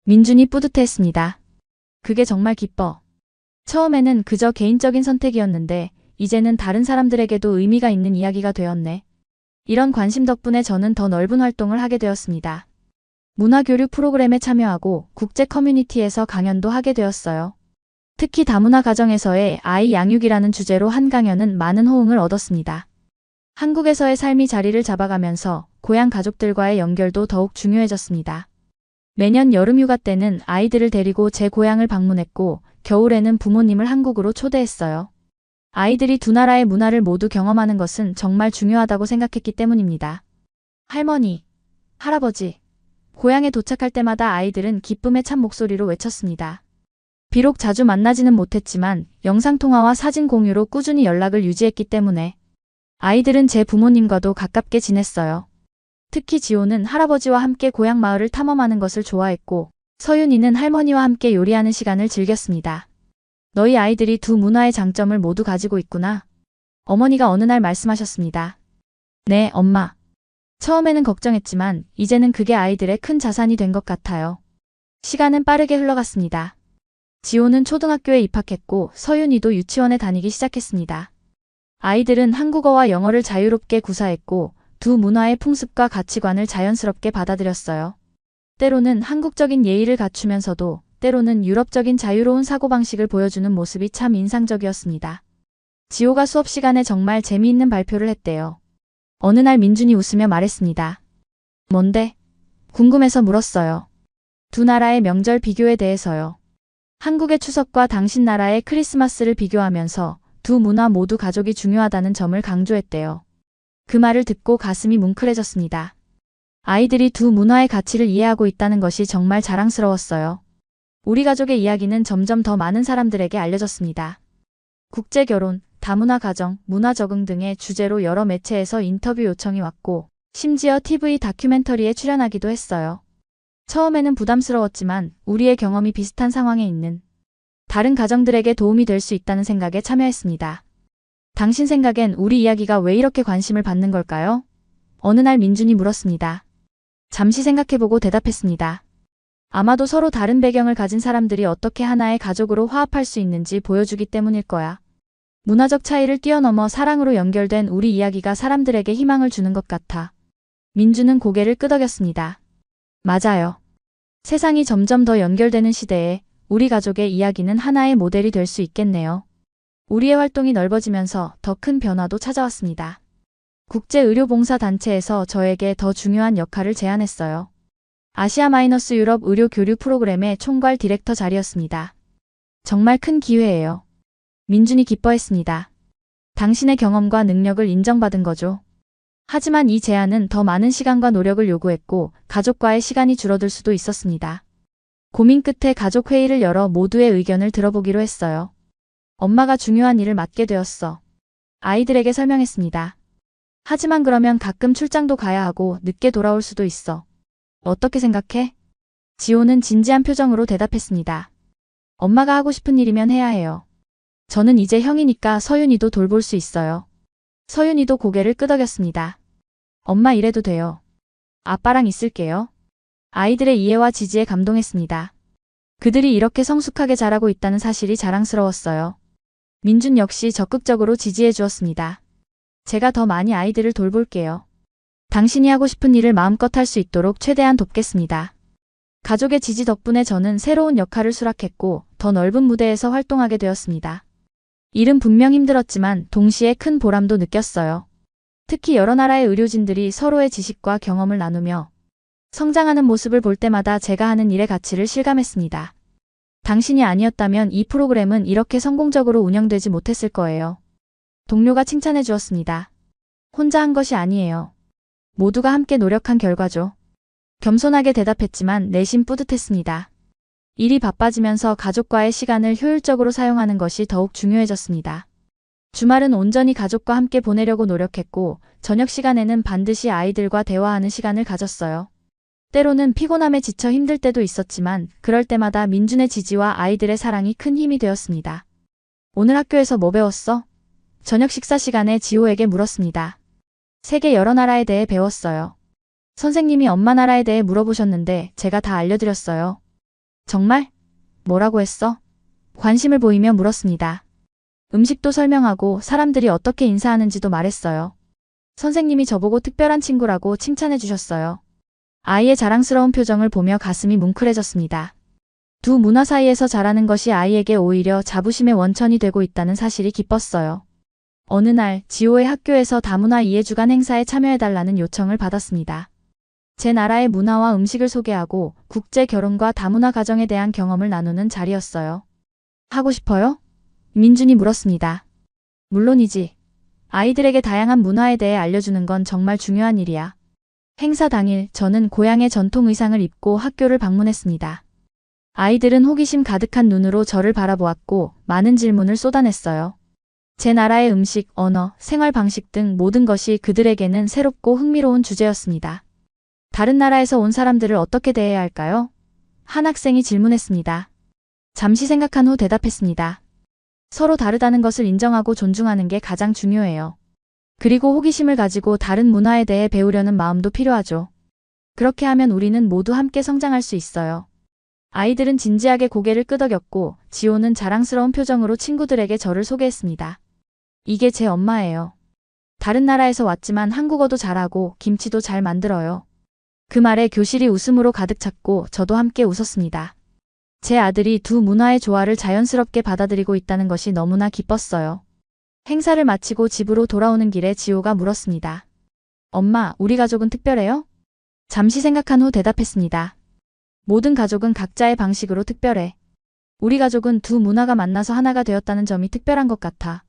민준이 뿌듯해했습니다. 그게 정말 기뻐. 처음에는 그저 개인적인 선택이었는데 이제는 다른 사람들에게도 의미가 있는 이야기가 되었네. 이런 관심 덕분에 저는 더 넓은 활동을 하게 되었습니다. 문화교류 프로그램에 참여하고 국제 커뮤니티에서 강연도 하게 되었어요. 특히 다문화 가정에서의 아이 양육이라는 주제로 한 강연은 많은 호응을 얻었습니다. 한국에서의 삶이 자리를 잡아가면서 고향 가족들과의 연결도 더욱 중요해졌습니다. 매년 여름 휴가 때는 아이들을 데리고 제 고향을 방문했고 겨울에는 부모님을 한국으로 초대했어요. 아이들이 두 나라의 문화를 모두 경험하는 것은 정말 중요하다고 생각했기 때문입니다. 할머니, 할아버지, 고향에 도착할 때마다 아이들은 기쁨에 찬 목소리로 외쳤습니다. 비록 자주 만나지는 못했지만 영상통화와 사진 공유로 꾸준히 연락을 유지했기 때문에 아이들은 제 부모님과도 가깝게 지냈어요. 특히 지호는 할아버지와 함께 고향 마을을 탐험하는 것을 좋아했고 서윤이는 할머니와 함께 요리하는 시간을 즐겼습니다. 너희 아이들이 두 문화의 장점을 모두 가지고 있구나. 어머니가 어느 날 말씀하셨습니다. 네, 엄마. 처음에는 걱정했지만 이제는 그게 아이들의 큰 자산이 된 것 같아요. 시간은 빠르게 흘러갔습니다. 지호는 초등학교에 입학했고 서윤이도 유치원에 다니기 시작했습니다. 아이들은 한국어와 영어를 자유롭게 구사했고 두 문화의 풍습과 가치관을 자연스럽게 받아들였어요. 때로는 한국적인 예의를 갖추면서도 때로는 유럽적인 자유로운 사고방식을 보여주는 모습이 참 인상적이었습니다. 지호가 수업 시간에 정말 재미있는 발표를 했대요. 어느 날 민준이 웃으며 말했습니다. 뭔데? 궁금해서 물었어요. 두 나라의 명절 비교에 대해서요. 한국의 추석과 당신 나라의 크리스마스를 비교하면서 두 문화 모두 가족이 중요하다는 점을 강조했대요. 그 말을 듣고 가슴이 뭉클해졌습니다. 아이들이 두 문화의 가치를 이해하고 있다는 것이 정말 자랑스러웠어요. 우리 가족의 이야기는 점점 더 많은 사람들에게 알려졌습니다. 국제결혼, 다문화 가정, 문화 적응 등의 주제로 여러 매체에서 인터뷰 요청이 왔고 심지어 TV 다큐멘터리에 출연하기도 했어요. 처음에는 부담스러웠지만 우리의 경험이 비슷한 상황에 있는 다른 가정들에게 도움이 될 수 있다는 생각에 참여했습니다. 당신 생각엔 우리 이야기가 왜 이렇게 관심을 받는 걸까요? 어느 날 민준이 물었습니다. 잠시 생각해보고 대답했습니다. 아마도 서로 다른 배경을 가진 사람들이 어떻게 하나의 가족으로 화합할 수 있는지 보여주기 때문일 거야. 문화적 차이를 뛰어넘어 사랑으로 연결된 우리 이야기가 사람들에게 희망을 주는 것 같아. 민준은 고개를 끄덕였습니다. 맞아요. 세상이 점점 더 연결되는 시대에 우리 가족의 이야기는 하나의 모델이 될 수 있겠네요. 우리의 활동이 넓어지면서 더 큰 변화도 찾아왔습니다. 국제의료봉사단체에서 저에게 더 중요한 역할을 제안했어요. 아시아-유럽 의료 교류 프로그램의 총괄 디렉터 자리였습니다. 정말 큰 기회예요. 민준이 기뻐했습니다. 당신의 경험과 능력을 인정받은 거죠. 하지만 이 제안은 더 많은 시간과 노력을 요구했고 가족과의 시간이 줄어들 수도 있었습니다. 고민 끝에 가족 회의를 열어 모두의 의견을 들어보기로 했어요. 엄마가 중요한 일을 맡게 되었어. 아이들에게 설명했습니다. 하지만 그러면 가끔 출장도 가야 하고 늦게 돌아올 수도 있어. 어떻게 생각해? 지호는 진지한 표정으로 대답했습니다. 엄마가 하고 싶은 일이면 해야 해요. 저는 이제 형이니까 서윤이도 돌볼 수 있어요. 서윤이도 고개를 끄덕였습니다. 엄마 이래도 돼요. 아빠랑 있을게요. 아이들의 이해와 지지에 감동했습니다. 그들이 이렇게 성숙하게 자라고 있다는 사실이 자랑스러웠어요. 민준 역시 적극적으로 지지해 주었습니다. 제가 더 많이 아이들을 돌볼게요. 당신이 하고 싶은 일을 마음껏 할 수 있도록 최대한 돕겠습니다. 가족의 지지 덕분에 저는 새로운 역할을 수락했고 더 넓은 무대에서 활동하게 되었습니다. 일은 분명 힘들었지만 동시에 큰 보람도 느꼈어요. 특히 여러 나라의 의료진들이 서로의 지식과 경험을 나누며 성장하는 모습을 볼 때마다 제가 하는 일의 가치를 실감했습니다. 당신이 아니었다면 이 프로그램은 이렇게 성공적으로 운영되지 못했을 거예요. 동료가 칭찬해 주었습니다. 혼자 한 것이 아니에요. 모두가 함께 노력한 결과죠. 겸손하게 대답했지만 내심 뿌듯했습니다. 일이 바빠지면서 가족과의 시간을 효율적으로 사용하는 것이 더욱 중요해졌습니다. 주말은 온전히 가족과 함께 보내려고 노력했고 저녁 시간에는 반드시 아이들과 대화하는 시간을 가졌어요. 때로는 피곤함에 지쳐 힘들 때도 있었지만 그럴 때마다 민준의 지지와 아이들의 사랑이 큰 힘이 되었습니다. 오늘 학교에서 뭐 배웠어? 저녁 식사 시간에 지호에게 물었습니다. 세계 여러 나라에 대해 배웠어요. 선생님이 엄마 나라에 대해 물어보셨는데 제가 다 알려드렸어요. 정말? 뭐라고 했어? 관심을 보이며 물었습니다. 음식도 설명하고 사람들이 어떻게 인사하는지도 말했어요. 선생님이 저보고 특별한 친구라고 칭찬해 주셨어요. 아이의 자랑스러운 표정을 보며 가슴이 뭉클해졌습니다. 두 문화 사이에서 자라는 것이 아이에게 오히려 자부심의 원천이 되고 있다는 사실이 기뻤어요. 어느 날 지호의 학교에서 다문화 이해주간 행사에 참여해달라는 요청을 받았습니다. 제 나라의 문화와 음식을 소개하고 국제 결혼과 다문화 가정에 대한 경험을 나누는 자리였어요. 하고 싶어요? 민준이 물었습니다. 물론이지. 아이들에게 다양한 문화에 대해 알려주는 건 정말 중요한 일이야. 행사 당일 저는 고향의 전통 의상을 입고 학교를 방문했습니다. 아이들은 호기심 가득한 눈으로 저를 바라보았고 많은 질문을 쏟아냈어요. 제 나라의 음식, 언어, 생활 방식 등 모든 것이 그들에게는 새롭고 흥미로운 주제였습니다. 다른 나라에서 온 사람들을 어떻게 대해야 할까요? 한 학생이 질문했습니다. 잠시 생각한 후 대답했습니다. 서로 다르다는 것을 인정하고 존중하는 게 가장 중요해요. 그리고 호기심을 가지고 다른 문화에 대해 배우려는 마음도 필요하죠. 그렇게 하면 우리는 모두 함께 성장할 수 있어요. 아이들은 진지하게 고개를 끄덕였고 지호는 자랑스러운 표정으로 친구들에게 저를 소개했습니다. 이게 제 엄마예요. 다른 나라에서 왔지만 한국어도 잘하고 김치도 잘 만들어요. 그 말에 교실이 웃음으로 가득 찼고 저도 함께 웃었습니다. 제 아들이 두 문화의 조화를 자연스럽게 받아들이고 있다는 것이 너무나 기뻤어요. 행사를 마치고 집으로 돌아오는 길에 지호가 물었습니다. 엄마, 우리 가족은 특별해요? 잠시 생각한 후 대답했습니다. 모든 가족은 각자의 방식으로 특별해. 우리 가족은 두 문화가 만나서 하나가 되었다는 점이 특별한 것 같아.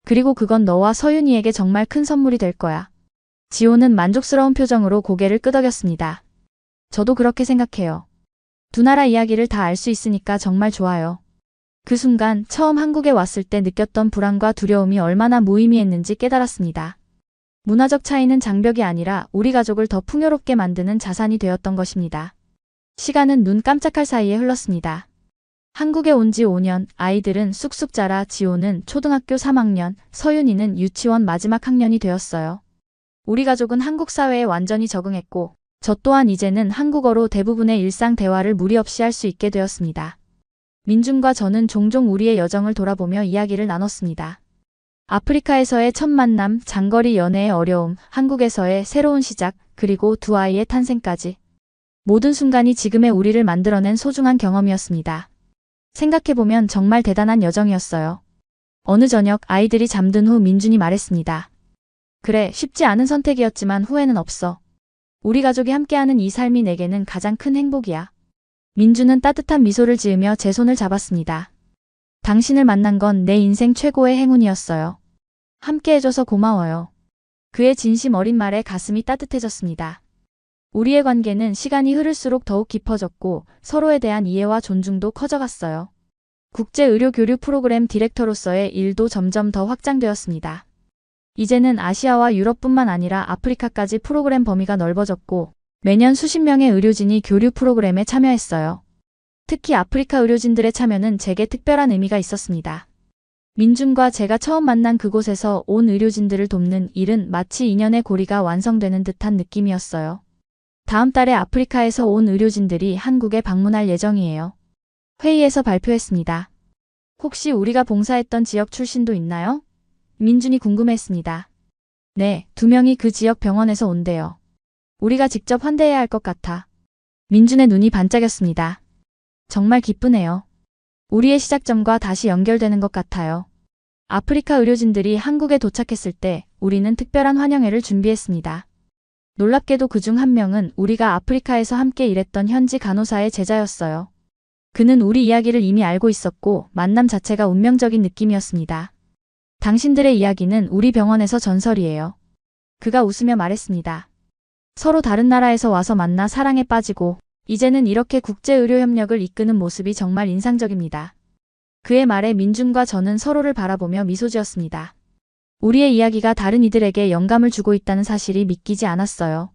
그리고 그건 너와 서윤이에게 정말 큰 선물이 될 거야. 지호는 만족스러운 표정으로 고개를 끄덕였습니다. 저도 그렇게 생각해요. 두 나라 이야기를 다 알 수 있으니까 정말 좋아요. 그 순간 처음 한국에 왔을 때 느꼈던 불안과 두려움이 얼마나 무의미했는지 깨달았습니다. 문화적 차이는 장벽이 아니라 우리 가족을 더 풍요롭게 만드는 자산이 되었던 것입니다. 시간은 눈 깜짝할 사이에 흘렀습니다. 한국에 온 지 5년, 아이들은 쑥쑥 자라 지호는 초등학교 3학년, 서윤이는 유치원 마지막 학년이 되었어요. 우리 가족은 한국 사회에 완전히 적응했고 저 또한 이제는 한국어로 대부분의 일상 대화를 무리 없이 할 수 있게 되었습니다. 민준과 저는 종종 우리의 여정을 돌아보며 이야기를 나눴습니다. 아프리카에서의 첫 만남, 장거리 연애의 어려움, 한국에서의 새로운 시작, 그리고 두 아이의 탄생까지. 모든 순간이 지금의 우리를 만들어낸 소중한 경험이었습니다. 생각해보면 정말 대단한 여정이었어요. 어느 저녁 아이들이 잠든 후 민준이 말했습니다. 그래, 쉽지 않은 선택이었지만 후회는 없어. 우리 가족이 함께하는 이 삶이 내게는 가장 큰 행복이야. 민준은 따뜻한 미소를 지으며 제 손을 잡았습니다. 당신을 만난 건 내 인생 최고의 행운이었어요. 함께 해줘서 고마워요. 그의 진심 어린 말에 가슴이 따뜻해졌습니다. 우리의 관계는 시간이 흐를수록 더욱 깊어졌고 서로에 대한 이해와 존중도 커져갔어요. 국제 의료 교류 프로그램 디렉터로서의 일도 점점 더 확장되었습니다. 이제는 아시아와 유럽뿐만 아니라 아프리카까지 프로그램 범위가 넓어졌고 매년 수십 명의 의료진이 교류 프로그램에 참여했어요. 특히 아프리카 의료진들의 참여는 제게 특별한 의미가 있었습니다. 민준과 제가 처음 만난 그곳에서 온 의료진들을 돕는 일은 마치 인연의 고리가 완성되는 듯한 느낌이었어요. 다음 달에 아프리카에서 온 의료진들이 한국에 방문할 예정이에요. 회의에서 발표했습니다. 혹시 우리가 봉사했던 지역 출신도 있나요? 민준이 궁금했습니다. 네, 2명이 그 지역 병원에서 온대요. 우리가 직접 환대해야 할 것 같아. 민준의 눈이 반짝였습니다. 정말 기쁘네요. 우리의 시작점과 다시 연결되는 것 같아요. 아프리카 의료진들이 한국에 도착했을 때 우리는 특별한 환영회를 준비했습니다. 놀랍게도 그중 한 명은 우리가 아프리카에서 함께 일했던 현지 간호사의 제자였어요. 그는 우리 이야기를 이미 알고 있었고 만남 자체가 운명적인 느낌이었습니다. 당신들의 이야기는 우리 병원에서 전설이에요. 그가 웃으며 말했습니다. 서로 다른 나라에서 와서 만나 사랑에 빠지고 이제는 이렇게 국제의료협력을 이끄는 모습이 정말 인상적입니다. 그의 말에 민준과 저는 서로를 바라보며 미소 지었습니다. 우리의 이야기가 다른 이들에게 영감을 주고 있다는 사실이 믿기지 않았어요.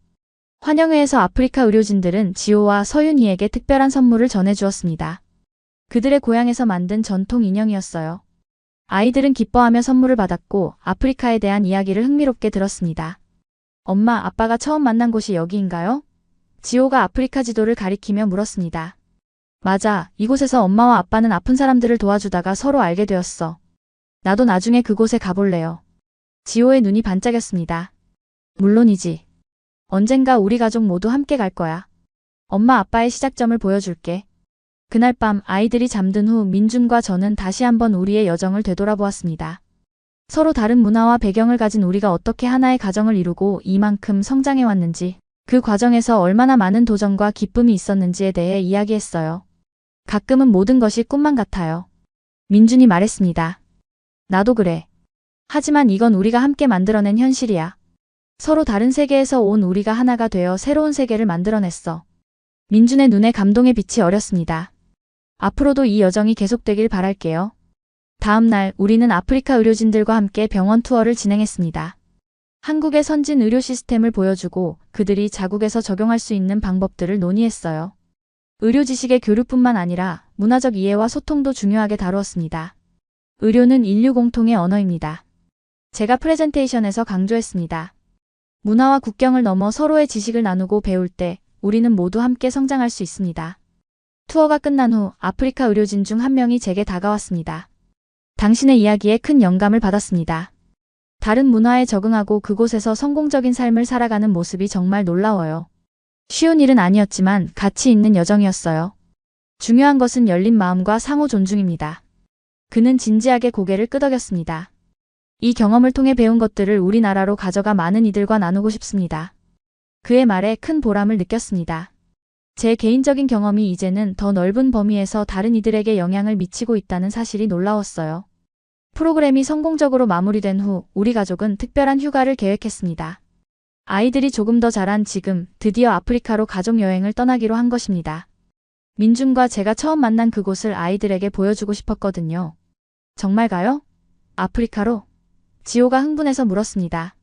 환영회에서 아프리카 의료진들은 지호와 서윤이에게 특별한 선물을 전해주었습니다. 그들의 고향에서 만든 전통 인형이었어요. 아이들은 기뻐하며 선물을 받았고 아프리카에 대한 이야기를 흥미롭게 들었습니다. 엄마, 아빠가 처음 만난 곳이 여기인가요? 지호가 아프리카 지도를 가리키며 물었습니다. 맞아, 이곳에서 엄마와 아빠는 아픈 사람들을 도와주다가 서로 알게 되었어. 나도 나중에 그곳에 가볼래요. 지호의 눈이 반짝였습니다. 물론이지. 언젠가 우리 가족 모두 함께 갈 거야. 엄마 아빠의 시작점을 보여줄게. 그날 밤 아이들이 잠든 후 민준과 저는 다시 한번 우리의 여정을 되돌아보았습니다. 서로 다른 문화와 배경을 가진 우리가 어떻게 하나의 가정을 이루고 이만큼 성장해왔는지, 그 과정에서 얼마나 많은 도전과 기쁨이 있었는지에 대해 이야기했어요. 가끔은 모든 것이 꿈만 같아요. 민준이 말했습니다. 나도 그래. 하지만 이건 우리가 함께 만들어낸 현실이야. 서로 다른 세계에서 온 우리가 하나가 되어 새로운 세계를 만들어냈어. 민준의 눈에 감동의 빛이 어렸습니다. 앞으로도 이 여정이 계속되길 바랄게요. 다음 날 우리는 아프리카 의료진들과 함께 병원 투어를 진행했습니다. 한국의 선진 의료 시스템을 보여주고 그들이 자국에서 적용할 수 있는 방법들을 논의했어요. 의료 지식의 교류뿐만 아니라 문화적 이해와 소통도 중요하게 다루었습니다. 의료는 인류 공통의 언어입니다. 제가 프레젠테이션에서 강조했습니다. 문화와 국경을 넘어 서로의 지식을 나누고 배울 때 우리는 모두 함께 성장할 수 있습니다. 투어가 끝난 후 아프리카 의료진 중 한 명이 제게 다가왔습니다. 당신의 이야기에 큰 영감을 받았습니다. 다른 문화에 적응하고 그곳에서 성공적인 삶을 살아가는 모습이 정말 놀라워요. 쉬운 일은 아니었지만 가치 있는 여정이었어요. 중요한 것은 열린 마음과 상호 존중입니다. 그는 진지하게 고개를 끄덕였습니다. 이 경험을 통해 배운 것들을 우리나라로 가져가 많은 이들과 나누고 싶습니다. 그의 말에 큰 보람을 느꼈습니다. 제 개인적인 경험이 이제는 더 넓은 범위에서 다른 이들에게 영향을 미치고 있다는 사실이 놀라웠어요. 프로그램이 성공적으로 마무리된 후 우리 가족은 특별한 휴가를 계획했습니다. 아이들이 조금 더 자란 지금 드디어 아프리카로 가족 여행을 떠나기로 한 것입니다. 민준과 제가 처음 만난 그곳을 아이들에게 보여주고 싶었거든요. 정말 가요? 아프리카로? 지호가 흥분해서 물었습니다.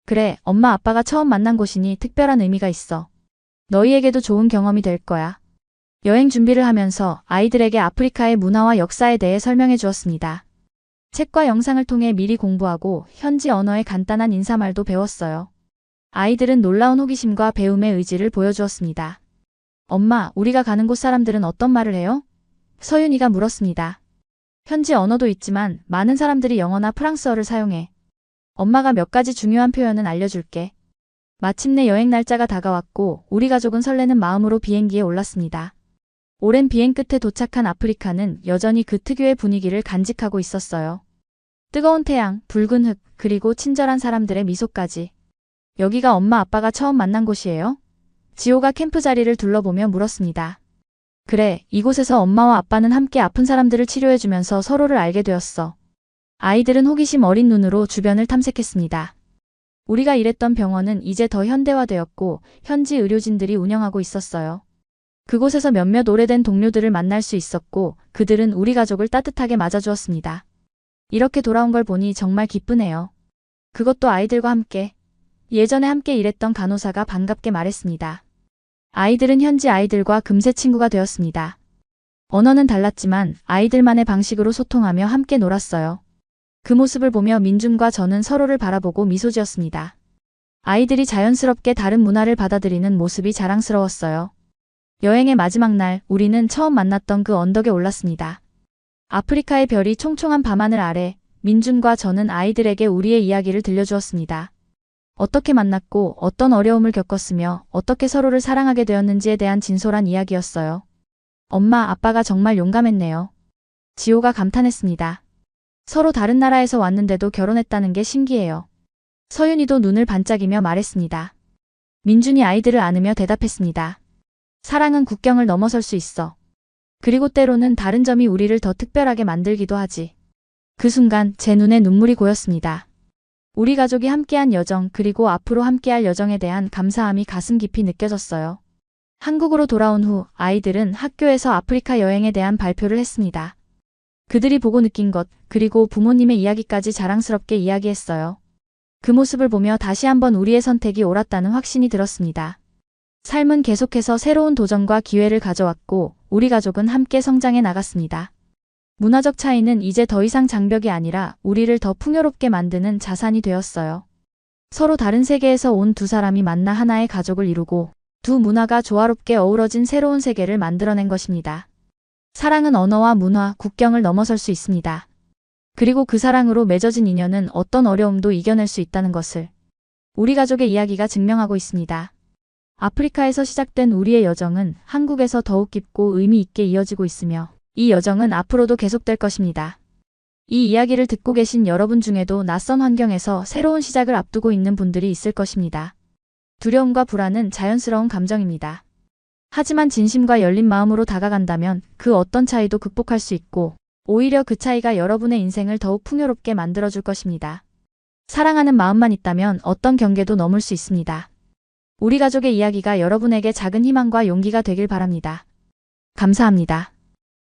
그래, 엄마 아빠가 처음 만난 곳이니 특별한 의미가 있어. 너희에게도 좋은 경험이 될 거야. 여행 준비를 하면서 아이들에게 아프리카의 문화와 역사에 대해 설명해 주었습니다. 책과 영상을 통해 미리 공부하고 현지 언어의 간단한 인사말도 배웠어요. 아이들은 놀라운 호기심과 배움의 의지를 보여주었습니다. 엄마, 우리가 가는 곳 사람들은 어떤 말을 해요? 서윤이가 물었습니다. 현지 언어도 있지만 많은 사람들이 영어나 프랑스어를 사용해. 엄마가 몇 가지 중요한 표현은 알려줄게. 마침내 여행 날짜가 다가왔고 우리 가족은 설레는 마음으로 비행기에 올랐습니다. 오랜 비행 끝에 도착한 아프리카는 여전히 그 특유의 분위기를 간직하고 있었어요. 뜨거운 태양, 붉은 흙, 그리고 친절한 사람들의 미소까지. 여기가 엄마 아빠가 처음 만난 곳이에요? 지호가 캠프 자리를 둘러보며 물었습니다. 그래, 이곳에서 엄마와 아빠는 함께 아픈 사람들을 치료해주면서 서로를 알게 되었어. 아이들은 호기심 어린 눈으로 주변을 탐색했습니다. 우리가 일했던 병원은 이제 더 현대화되었고 현지 의료진들이 운영하고 있었어요. 그곳에서 몇몇 오래된 동료들을 만날 수 있었고 그들은 우리 가족을 따뜻하게 맞아주었습니다. 이렇게 돌아온 걸 보니 정말 기쁘네요. 그것도 아이들과 함께. 예전에 함께 일했던 간호사가 반갑게 말했습니다. 아이들은 현지 아이들과 금세 친구가 되었습니다. 언어는 달랐지만 아이들만의 방식으로 소통하며 함께 놀았어요. 그 모습을 보며 민준과 저는 서로를 바라보고 미소 지었습니다. 아이들이 자연스럽게 다른 문화를 받아들이는 모습이 자랑스러웠어요. 여행의 마지막 날 우리는 처음 만났던 그 언덕에 올랐습니다. 아프리카의 별이 총총한 밤하늘 아래 민준과 저는 아이들에게 우리의 이야기를 들려주었습니다. 어떻게 만났고 어떤 어려움을 겪었으며 어떻게 서로를 사랑하게 되었는지에 대한 진솔한 이야기였어요. 엄마, 아빠가 정말 용감했네요. 지호가 감탄했습니다. 서로 다른 나라에서 왔는데도 결혼했다는 게 신기해요. 서윤이도 눈을 반짝이며 말했습니다. 민준이 아이들을 안으며 대답했습니다. 사랑은 국경을 넘어설 수 있어. 그리고 때로는 다른 점이 우리를 더 특별하게 만들기도 하지. 그 순간 제 눈에 눈물이 고였습니다. 우리 가족이 함께한 여정, 그리고 앞으로 함께할 여정에 대한 감사함이 가슴 깊이 느껴졌어요. 한국으로 돌아온 후 아이들은 학교에서 아프리카 여행에 대한 발표를 했습니다. 그들이 보고 느낀 것, 그리고 부모님의 이야기까지 자랑스럽게 이야기했어요. 그 모습을 보며 다시 한번 우리의 선택이 옳았다는 확신이 들었습니다. 삶은 계속해서 새로운 도전과 기회를 가져왔고 우리 가족은 함께 성장해 나갔습니다. 문화적 차이는 이제 더 이상 장벽이 아니라 우리를 더 풍요롭게 만드는 자산이 되었어요. 서로 다른 세계에서 온 두 사람이 만나 하나의 가족을 이루고 두 문화가 조화롭게 어우러진 새로운 세계를 만들어낸 것입니다. 사랑은 언어와 문화, 국경을 넘어설 수 있습니다. 그리고 그 사랑으로 맺어진 인연은 어떤 어려움도 이겨낼 수 있다는 것을 우리 가족의 이야기가 증명하고 있습니다. 아프리카에서 시작된 우리의 여정은 한국에서 더욱 깊고 의미 있게 이어지고 있으며 이 여정은 앞으로도 계속될 것입니다. 이 이야기를 듣고 계신 여러분 중에도 낯선 환경에서 새로운 시작을 앞두고 있는 분들이 있을 것입니다. 두려움과 불안은 자연스러운 감정입니다. 하지만 진심과 열린 마음으로 다가간다면 그 어떤 차이도 극복할 수 있고 오히려 그 차이가 여러분의 인생을 더욱 풍요롭게 만들어줄 것입니다. 사랑하는 마음만 있다면 어떤 경계도 넘을 수 있습니다. 우리 가족의 이야기가 여러분에게 작은 희망과 용기가 되길 바랍니다. 감사합니다.